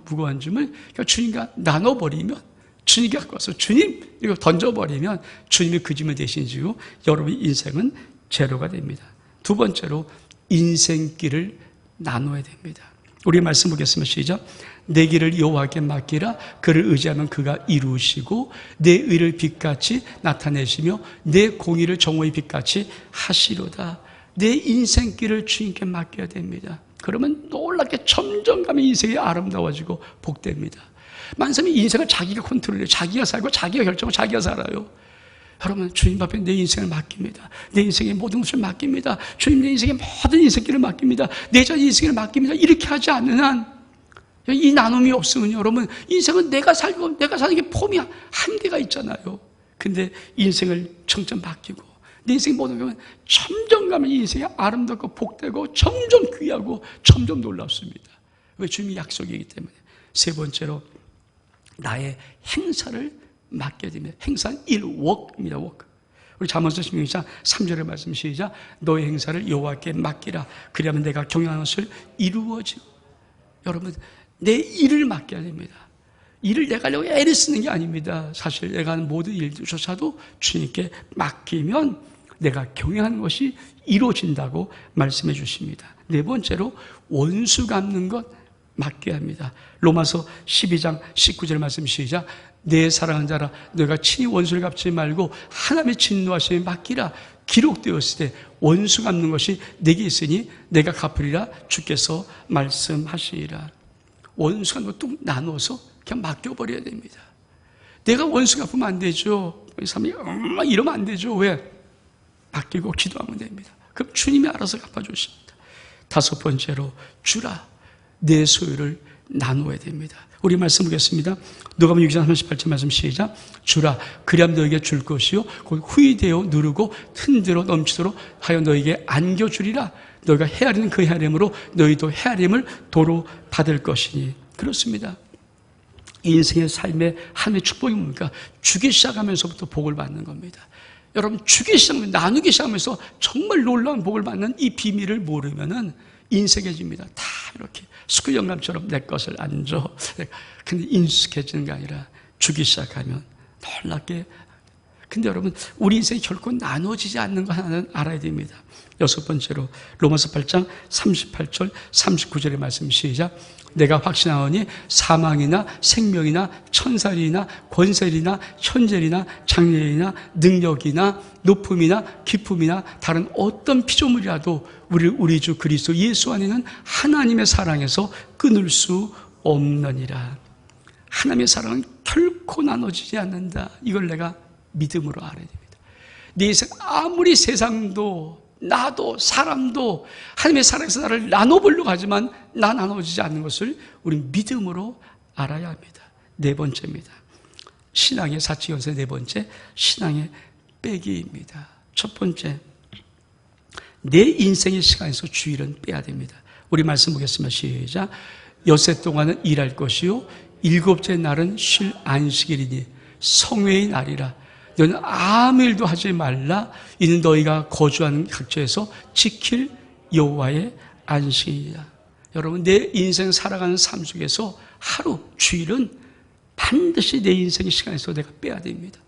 무거운 짐을 주님과 나눠버리면, 주님께 갖고 와서 주님 이거 던져버리면 주님이 그 짐을 대신 지고 여러분의 인생은 제로가 됩니다. 두 번째로 인생길을 나눠야 됩니다. 우리 말씀 보겠습니다. 시작. 내 길을 여호와께 맡기라. 그를 의지하면 그가 이루시고 내 의를 빛같이 나타내시며 내 공의를 정오의 빛같이 하시로다. 내 인생길을 주님께 맡겨야 됩니다. 그러면 놀랍게 점점 가면 인생이 아름다워지고 복됩니다. 많은 사람이 인생을 자기가 컨트롤해요. 자기가 살고 자기가 결정하고 자기가 살아요. 여러분 주님 앞에 내 인생을 맡깁니다. 내 인생의 모든 것을 맡깁니다. 주님 내 인생의 모든 인생길을 맡깁니다. 내 자신 인생을 맡깁니다. 이렇게 하지 않는 한, 이 나눔이 없으면 여러분 인생은 내가 살고 내가 사는 게 폼이 한계가 있잖아요. 근데 인생을 점점 맡기고 내 인생의 모든 것은 점점 가면 이 인생이 아름답고 복되고 점점 귀하고 점점 놀랍습니다. 왜? 주님이 약속이기 때문에. 세 번째로 나의 행사를 맡겨야 됩니다. 행사는 워크입니다. 워크. 우리 잠언서 16장 3절의 말씀 시작. 너의 행사를 여호와께 맡기라. 그리하면 내가 경영하는 것을 이루어지고. 여러분 내 일을 맡겨야 됩니다. 일을 내가 하려고 애를 쓰는 게 아닙니다. 사실 내가 하는 모든 일조차도 주님께 맡기면 내가 경영하는 것이 이루어진다고 말씀해 주십니다. 네 번째로 원수 갚는 것 맡겨야 합니다. 로마서 12장 19절 말씀 시작. 내 사랑하는 자라 너희가 친히 원수를 갚지 말고 하나님의 진노하심에 맡기라. 기록되었을 때 원수 갚는 것이 내게 있으니 내가 갚으리라 주께서 말씀하시리라. 원수 갚는 것도 나눠서 그냥 맡겨버려야 됩니다. 내가 원수 갚으면 안 되죠. 사람이 이러면 안 되죠. 왜? 맡기고 기도하면 됩니다. 그럼 주님이 알아서 갚아주십니다. 다섯 번째로 주라. 내 소유를 나누어야 됩니다. 우리 말씀 보겠습니다. 누가복음 6장 38절 말씀 시작. 주라 그리하면 너에게 줄 것이요 곧 후이되어 누르고 흔들어 넘치도록 하여 너에게 안겨주리라. 너희가 헤아리는 그 헤아림으로 너희도 헤아림을 도로 받을 것이니. 그렇습니다. 인생의 삶의 하나님의 축복이 뭡니까? 주기 시작하면서부터 복을 받는 겁니다. 여러분 주기 시작하면 나누기 시작하면서 정말 놀라운 복을 받는 이 비밀을 모르면은 인색해집니다. 다 이렇게 스쿠 영감처럼 내 것을 안 줘. 근데 인숙해지는 게 아니라 주기 시작하면 놀랍게. 근데 여러분 우리 인생이 결코 나눠지지 않는 거 하나는 알아야 됩니다. 여섯 번째로 로마서 8장 38절 39절의 말씀 시작. 내가 확신하오니 사망이나 생명이나 천사리나 권세리나 현재리나 장래리나 능력이나 높음이나 깊음이나 다른 어떤 피조물이라도 우리 주 그리스도 예수 안에는 하나님의 사랑에서 끊을 수 없느니라. 하나님의 사랑은 결코 나눠지지 않는다. 이걸 내가 믿음으로 알아야 됩니다. 내 인생 아무리 세상도 나도 사람도 하나님의 사랑에서 나를 나눠보려고 하지만 나눠지지 않는 것을 우리 믿음으로 알아야 합니다. 네 번째입니다. 신앙의 사치연세 네 번째, 신앙의 빼기입니다. 첫 번째, 내 인생의 시간에서 주일은 빼야 됩니다. 우리 말씀 보겠습니다. 시작. 엿새 동안은 일할 것이요 일곱째 날은 쉴 안식일이니 성회의 날이라. 너는 아무 일도 하지 말라. 이는 너희가 거주하는 각처에서 지킬 여호와의 안식이다. 여러분 내 인생 살아가는 삶 속에서 하루 주일은 반드시 내 인생의 시간에서 내가 빼야 됩니다.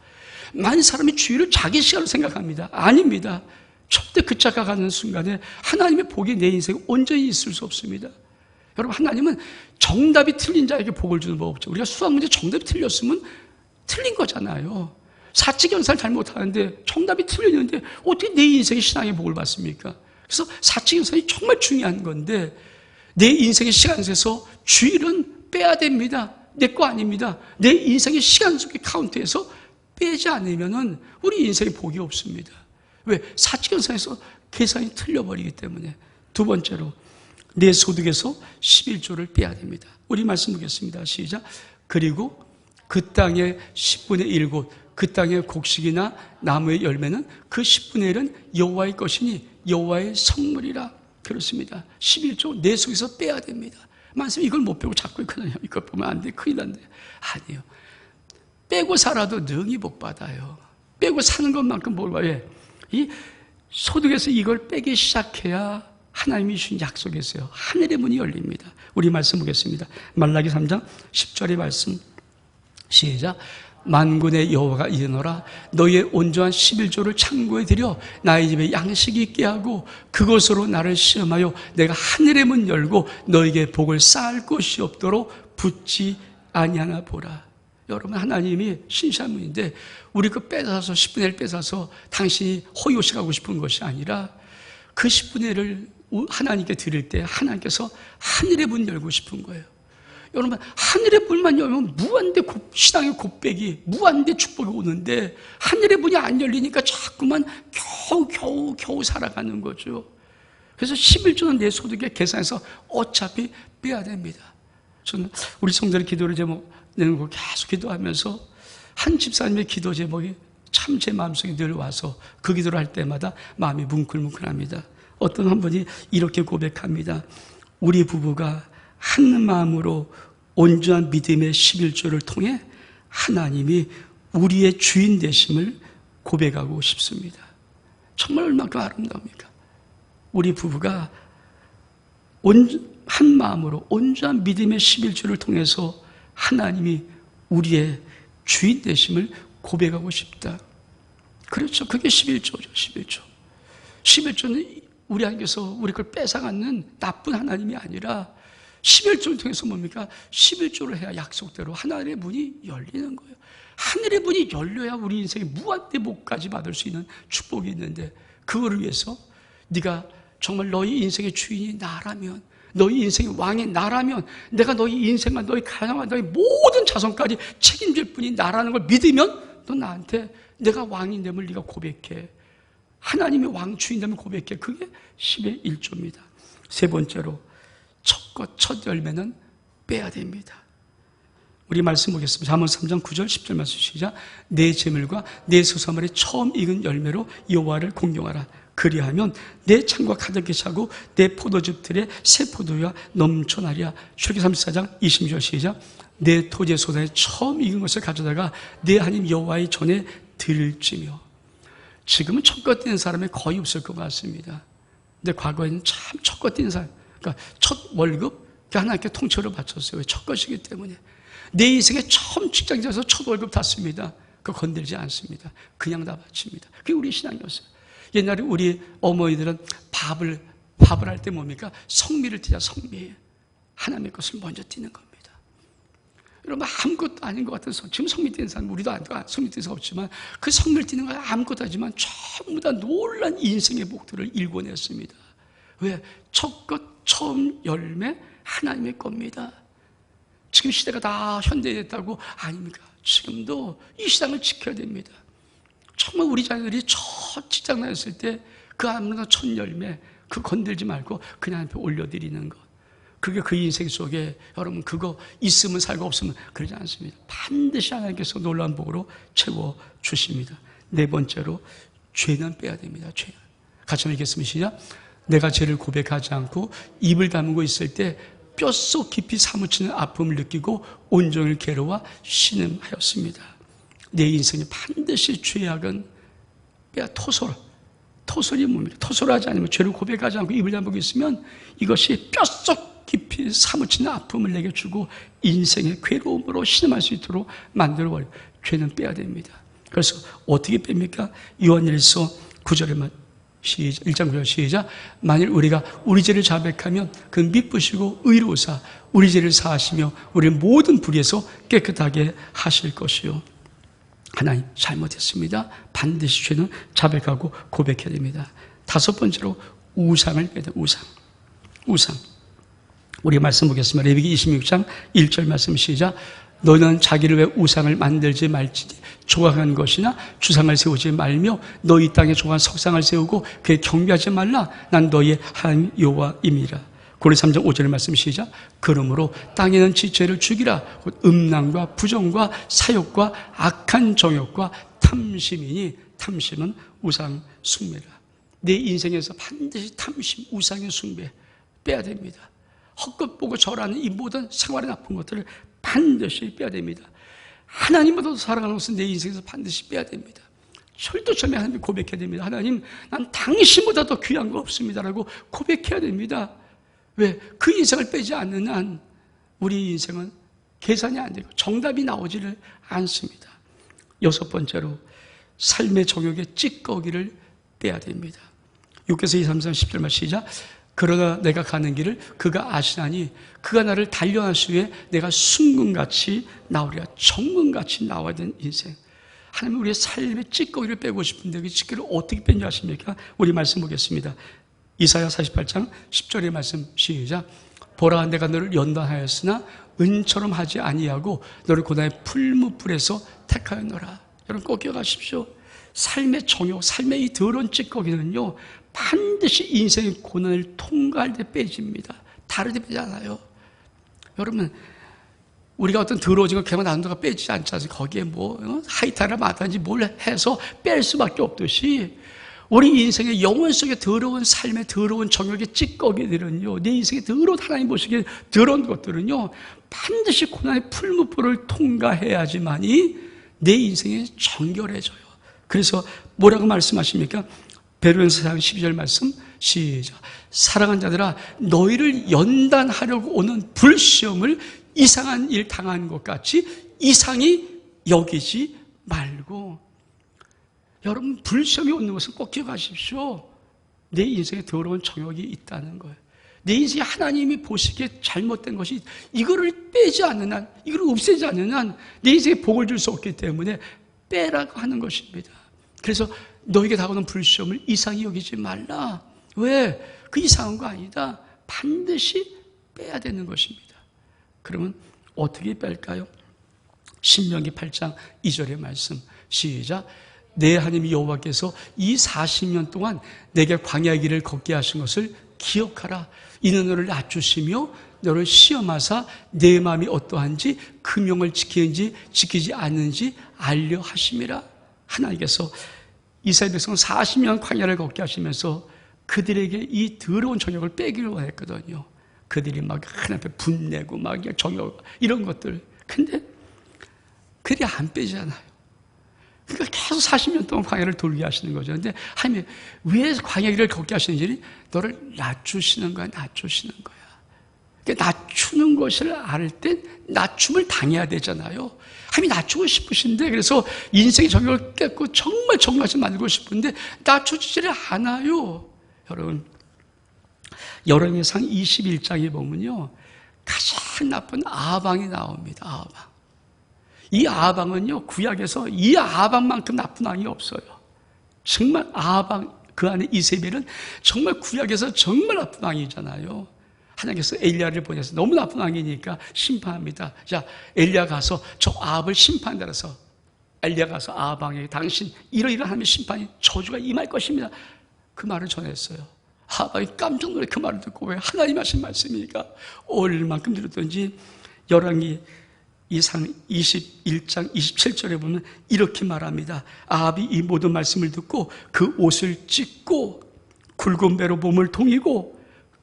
많은 사람이 주일을 자기 시간으로 생각합니다. 아닙니다. 절대 그 착각하는 순간에 하나님의 복이 내 인생에 온전히 있을 수 없습니다. 여러분 하나님은 정답이 틀린 자에게 복을 주는 법 없죠. 우리가 수학 문제 정답이 틀렸으면 틀린 거잖아요. 사치경사를 잘못하는데 정답이 틀렸는데 어떻게 내 인생의 신앙의 복을 받습니까? 그래서 사치경사이 정말 중요한 건데 내 인생의 시간에서 주일은 빼야 됩니다. 내 거 아닙니다. 내 인생의 시간 속의 카운트에서 빼지 않으면은 우리 인생에 복이 없습니다. 왜? 사직연산에서 계산이 틀려버리기 때문에. 두 번째로 내 소득에서 11조를 빼야 됩니다. 우리 말씀 보겠습니다. 시작. 그리고 그 땅의 10분의 1곳, 그 땅의 곡식이나 나무의 열매는 그 10분의 1은 여호와의 것이니 여호와의 성물이라. 그렇습니다. 11조 내 속에서 빼야 됩니다. 말씀 이걸 못 빼고 자꾸 있거든요. 이거 보면 안 돼, 큰일 난대. 아니요. 빼고 살아도 능히 복 받아요. 빼고 사는 것만큼 뭘 봐요. 이 소득에서 이걸 빼기 시작해야 하나님이 주신 약속이 있어요. 하늘의 문이 열립니다. 우리 말씀 보겠습니다. 말라기 3장 10절의 말씀. 시작. 만군의 여호와가 이르노라 너희의 온전한 11조를 창고에 들여 나의 집에 양식이 있게 하고 그것으로 나를 시험하여 내가 하늘의 문 열고 너에게 복을 쌓을 것이 없도록 붙지 아니하나 보라. 여러분, 하나님이 신실한 분인데 우리 그 뺏어서 10분의 1 뺏어서 당신이 호요식하고 싶은 것이 아니라 그 10분의 1을 하나님께 드릴 때 하나님께서 하늘의 문 열고 싶은 거예요. 여러분, 하늘의 문만 열면 무한대 신앙의 곱백이, 무한대 축복이 오는데 하늘의 문이 안 열리니까 자꾸만 겨우 살아가는 거죠. 그래서 11조는 내 소득에 계산해서 어차피 빼야 됩니다. 저는 우리 성도의 기도를 제목 내는 거 계속 기도하면서 한 집사님의 기도 제목이 참 제 마음속에 늘 와서 그 기도를 할 때마다 마음이 뭉클뭉클합니다. 어떤 한 분이 이렇게 고백합니다. 우리 부부가 한 마음으로 온전한 믿음의 11조를 통해 하나님이 우리의 주인 되심을 고백하고 싶습니다. 정말 얼마나 아름다웁니까? 우리 부부가 한 마음으로 온전한 믿음의 11조를 통해서 하나님이 우리의 주인 되심을 고백하고 싶다. 그렇죠. 그게 11조죠. 11조. 11조는 우리 하나님께서 우리 걸 뺏어가는 나쁜 하나님이 아니라 11조를 통해서 뭡니까? 11조를 해야 약속대로 하늘의 문이 열리는 거예요. 하늘의 문이 열려야 우리 인생에 무한대 복까지 받을 수 있는 축복이 있는데 그거를 위해서 네가 정말 너희 인생의 주인이 나라면, 너희 인생의 왕이 나라면, 내가 너희 인생과 너희 가정과 너희 모든 자손까지 책임질 분이 나라는 걸 믿으면 너 나한테 내가 왕인됨을 네가 고백해. 하나님의 왕 주인됨을 고백해. 그게 10의 1조입니다. 세 번째로 첫 열매는 빼야 됩니다. 우리 말씀 보겠습니다. 잠언 3장 9절 10절 말씀 시작. 내 재물과 내 수소물의 처음 익은 열매로 여호와를 공경하라. 그리하면 내 창고가 가득히 차고 내 포도즙들에 새 포도가 넘쳐나리라. 출애굽기 34장 20절 시작. 내 토지의 소산에 처음 익은 것을 가져다가 내 하나님 여호와의 전에 드릴지며. 지금은 첫것 떼는 사람이 거의 없을 것 같습니다. 근데 과거에는 참 첫것 떼는 사람, 그러니까 첫 월급 하나님께 통째로 바쳤어요. 첫것이기 때문에. 내 인생에 처음 직장에서 첫 월급 탔습니다. 그거 건들지 않습니다. 그냥 다 바칩니다. 그게 우리 신앙이었어요. 옛날에 우리 어머니들은 밥을 할 때 뭡니까? 성미를 띠자. 성미. 하나님의 것을 먼저 띠는 겁니다. 여러분, 아무것도 아닌 것 같아서 지금 성미 띠는 사람, 우리도 성미 띠는 사람 없지만 그 성미를 띠는 건 아무것도 하지만 전부 다 놀란 인생의 복들을 일궈냈습니다. 왜? 첫것 처음 열매 하나님의 겁니다. 지금 시대가 다 현대됐다고 아닙니까? 지금도 이 시장을 지켜야 됩니다. 정말 우리 자녀들이 첫 직장 다녔을 때 그 아무나 첫 열매 그거 건들지 말고 그냥 앞에 올려드리는 것. 그게 그 인생 속에 여러분 그거 있으면 살고 없으면 그러지 않습니다. 반드시 하나님께서 놀라운 복으로 채워주십니다. 네 번째로 죄는 빼야 됩니다. 죄는. 같이 읽겠습니다. 시작. 내가 죄를 고백하지 않고 입을 다물고 있을 때 뼛속 깊이 사무치는 아픔을 느끼고 온종일 괴로워 신음하였습니다. 내 인생에 반드시 죄악은 빼야 토설이 뭡니까? 토설하지 않으면 죄를 고백하지 않고 입을 다물고 있으면 이것이 뼛속 깊이 사무치는 아픔을 내게 주고 인생의 괴로움으로 신음할 수 있도록 만들어버려요. 죄는 빼야 됩니다. 그래서 어떻게 뺍니까? 요한일서 9절에만 1장 9절 시작. 만일 우리가 우리 죄를 자백하면 그 미쁘시고 의로우사 우리 죄를 사하시며 우리를 모든 불의에서 깨끗하게 하실 것이요. 하나님 잘못했습니다. 반드시 죄는 자백하고 고백해야 됩니다. 다섯 번째로 우상을 빼야 됩니다. 우상. 우리 말씀 보겠습니다. 레위기 26장 1절 말씀 시작. 너는 자기를 왜 우상을 만들지 말지 조각한 것이나 주상을 세우지 말며 너희 땅에 조각한 석상을 세우고 그에 경배하지 말라. 난 너희의 하나님 여호와임이라. 고린도 3장 5절의 말씀 시작. 그러므로 땅에는 지체를 죽이라. 곧 음란과 부정과 사욕과 악한 정욕과 탐심이니 탐심은 우상 숭배라. 내 인생에서 반드시 탐심, 우상의 숭배 빼야 됩니다. 헛것 보고 절하는 이 모든 생활의 나쁜 것들을 반드시 빼야 됩니다. 하나님보다도 사랑하는 것은 내 인생에서 반드시 빼야 됩니다. 철두철미 하나님 고백해야 됩니다. 하나님, 난 당신보다 더 귀한 거 없습니다라고 고백해야 됩니다. 왜? 그 인생을 빼지 않는 한 우리 인생은 계산이 안 되고 정답이 나오지를 않습니다. 여섯 번째로 삶의 정욕의 찌꺼기를 빼야 됩니다. 6에서 2, 3, 4, 10절만 시작. 그러나 내가 가는 길을 그가 아시나니 그가 나를 단련하시기에 내가 순금같이 나오리라. 정금같이 나와야 되는 인생. 하나님 우리의 삶의 찌꺼기를 빼고 싶은데 그 찌꺼기를 어떻게 뺀지 아십니까? 우리 말씀 보겠습니다. 이사야 48장 10절의 말씀 시작. 보라 내가 너를 연단하였으나 은처럼 하지 아니하고 너를 고난의 풀무불에서 택하였노라. 여러분 꼭 기억하십시오. 삶의 정욕, 삶의 이 더러운 찌꺼기는요 반드시 인생의 고난을 통과할 때 빼집니다. 다를 때 빼지 않아요. 여러분 우리가 어떤 더러워진 걸 개만 나눈다가 빼지지 않지 않습니까? 거기에 뭐 하이타나 마타인지 뭘 해서 뺄 수밖에 없듯이 우리 인생의 영혼 속에 더러운 삶의 더러운 정욕의 찌꺼기들은요, 내 인생의 더러운 하나님 보시기에 더러운 것들은요 반드시 고난의 풀무불을 통과해야지만이 내 인생이 정결해져요. 그래서 뭐라고 말씀하십니까? 베드로전서 4장 12절 말씀 시작. 사랑하는 자들아 너희를 연단하려고 오는 불시험을 이상한 일 당한 것 같이 이상히 여기지 말고. 여러분 불시험이 오는 것은 꼭 기억하십시오. 내 인생에 더러운 정욕이 있다는 거예요. 내 인생에 하나님이 보시기에 잘못된 것이 이거를 빼지 않는 한, 이걸 없애지 않는 한 내 인생에 복을 줄 수 없기 때문에 빼라고 하는 것입니다. 그래서 너에게 다가오는 불시험을 이상히 여기지 말라. 왜? 그 이상한 거 아니다. 반드시 빼야 되는 것입니다. 그러면 어떻게 뺄까요? 신명기 8장 2절의 말씀 시작. 내 하나님 여호와께서 이 40년 동안 내게 광야의 길을 걷게 하신 것을 기억하라. 이는 너를 낮추시며 너를 시험하사 내 마음이 어떠한지 그 명을 지키는지 지키지 않는지 알려 하심이라. 하나님께서 이스라엘 백성은 40년 광야를 걷게 하시면서 그들에게 이 더러운 정욕을 빼기를 원했거든요. 그들이 막 하나님 앞에 분내고 막 정욕 이런 것들. 근데 그들이 안 빼잖아요. 그러니까 계속 40년 동안 광야를 돌게 하시는 거죠. 근데 하나님이 왜 광야 길을 걷게 하시는지 너를 낮추시는 거야, 낮추시는 거야. 그러니까 낮추는 것을 알 땐 낮춤을 당해야 되잖아요. 하나님이 낮추고 싶으신데 그래서 인생의 정욕을 깼고 정말 정같이 만들고 싶은데 낮춰지지를 않아요. 여러분 열왕기상 21장에 보면요 가장 나쁜 아방이 나옵니다. 아방. 이 아방은요 구약에서 이 아방만큼 나쁜 왕이 없어요. 정말 아방 그 안에 이세벨은 정말 구약에서 정말 나쁜 왕이잖아요. 하나님께서 엘리야를 보내서 너무 나쁜 왕이니까 심판합니다. 자, 엘리야 가서 저 아합을 심판한다 그래서 엘리야 가서 아합왕에게 당신 이러이러한 하나님의 심판이 저주가 임할 것입니다. 그 말을 전했어요. 아합이 깜짝 놀래 그 말을 듣고 왜 하나님 하신 말씀이니까 얼만큼 들었던지 열왕기 이상 21장 27절에 보면 이렇게 말합니다. 아합이 이 모든 말씀을 듣고 그 옷을 찢고 굵은 배로 몸을 동이고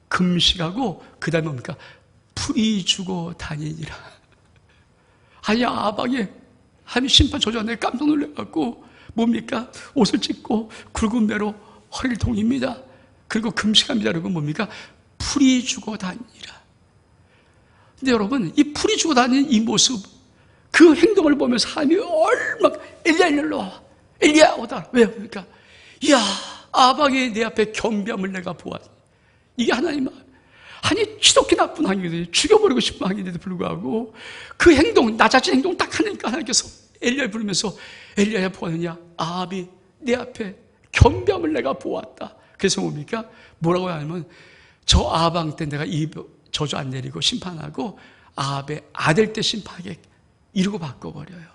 금식하고 그 다음에 뭡니까? 풀이 주고 다니니라. 아니 아합왕이 하나님 심판 저주하는데 깜짝 놀래갖고 뭡니까? 옷을 찢고 굵은 배로 허리를 동입니다. 그리고 금식합니다. 그리고 뭡니까? 풀이 주고 다니니라. 근데 여러분 이 풀이 주고 다니는 이 모습 그 행동을 보면서 하나님이 얼마나 엘리야 일로 와 엘리야 오다 왜 그러니까 이야 아방이 내 앞에 경비함을 내가 보았니. 이게 하나님 아니 지독히 나쁜 왕이거든요. 죽여버리고 싶은 왕인데도 불구하고 그 행동 나 자신 행동 딱 하니까 하나님께서 엘리야를 부르면서 엘리야야 보았느냐 아합이 내 앞에 경비함을 내가 보았다. 그래서 뭡니까 뭐라고 하냐면 저 아방 때 내가 이 저주 안 내리고 심판하고 아합의 아들 때 심판하게 이러고 바꿔버려요.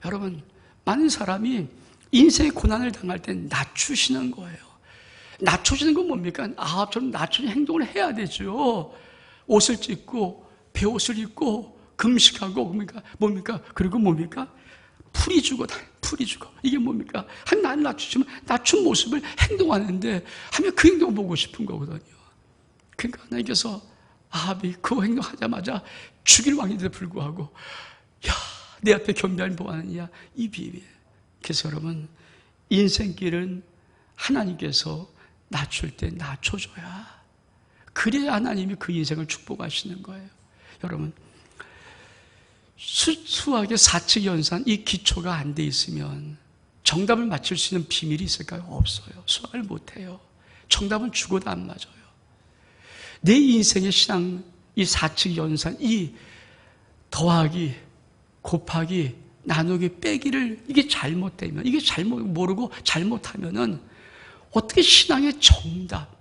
여러분, 많은 사람이 인생의 고난을 당할 때 낮추시는 거예요. 낮춰지는 건 뭡니까? 저는 낮추는 행동을 해야 되죠. 옷을 찢고 베옷을 입고 금식하고 뭡니까? 그리고 뭡니까? 풀이 주고 이게 뭡니까? 나를 낮추시면 낮춘 모습을 행동하는데 하면 그 행동 보고 싶은 거거든요. 그러니까 하나님께서 아합이 그 행동하자마자 죽일 왕인데도 불구하고 내 앞에 겸비한 보아느냐 이 비밀. 그래서 여러분, 인생길은 하나님께서 낮출 때 낮춰줘야, 그래야 하나님이 그 인생을 축복하시는 거예요. 여러분, 수학의 사칙연산 이 기초가 안 돼 있으면 정답을 맞출 수 있는 비밀이 있을까요? 없어요. 수학을 못해요. 정답은 죽어도 안 맞아요. 내 인생의 신앙, 이 사칙연산, 이 더하기, 곱하기, 나누기, 빼기를 이게 잘못되면, 이게 모르고 잘못하면은 어떻게 신앙의 정답,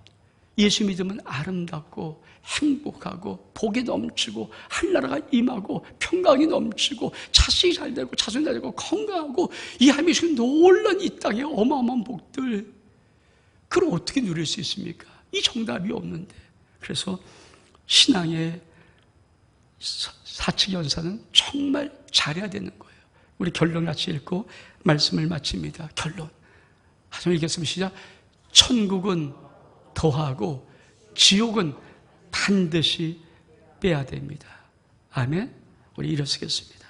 예수 믿으면 아름답고 행복하고 복이 넘치고 한나라가 임하고 평강이 넘치고 자식이 잘 되고 자손이 잘 되고 건강하고 이 하나님이 주신 놀라운 이 땅의 어마어마한 복들, 그걸 어떻게 누릴 수 있습니까? 이 정답이 없는데. 그래서 신앙의 사칙연산은 정말 잘해야 되는 거예요. 우리 결론 같이 읽고 말씀을 마칩니다. 결론. 한번 읽겠습니다. 시작. 천국은 더하고 지옥은 반드시 빼야 됩니다. 아멘. 우리 일어서겠습니다.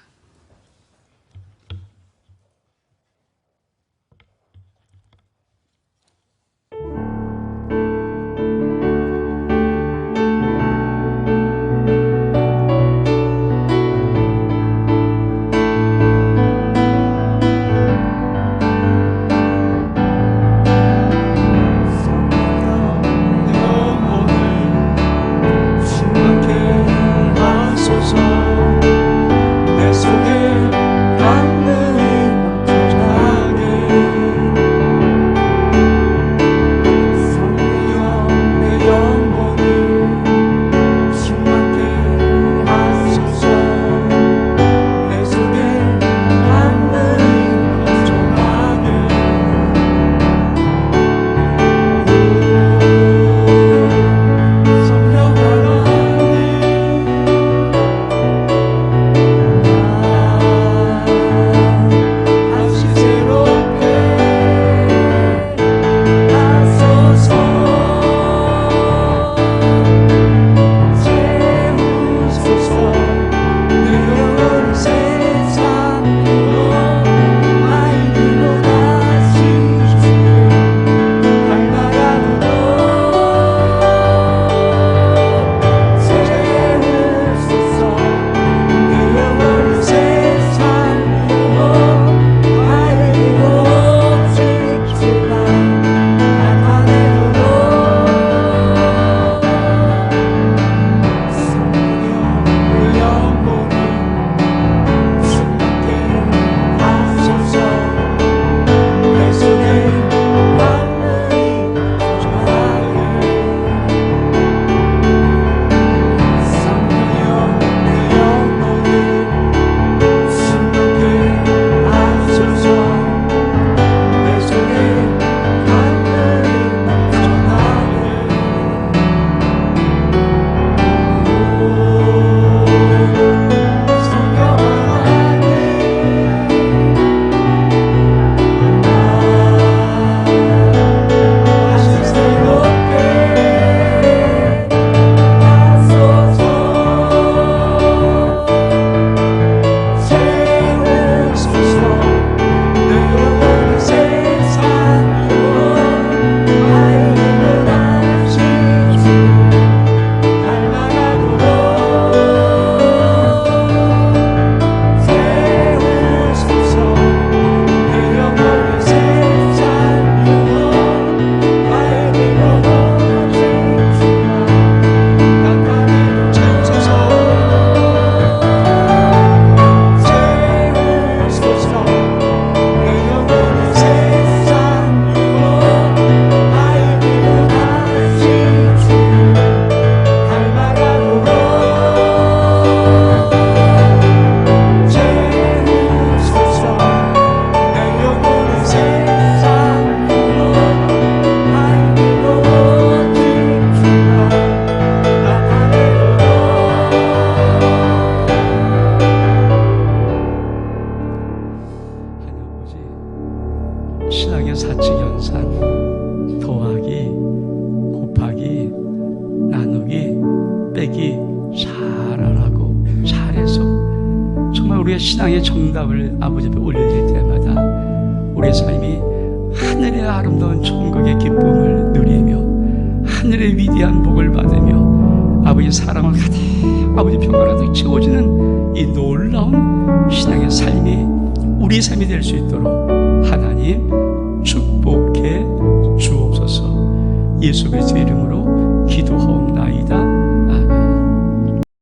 내 우리의 신앙의 정답을 아버지 앞에 올려드릴 때마다 우리의 삶이 하늘의 아름다운 천국의 기쁨을 누리며 하늘의 위대한 복을 받으며 아버지의 사랑을 가득, 아버지 평화를 가득 채워지는 이 놀라운 신앙의 삶이 우리 삶이 될 수 있도록 하나님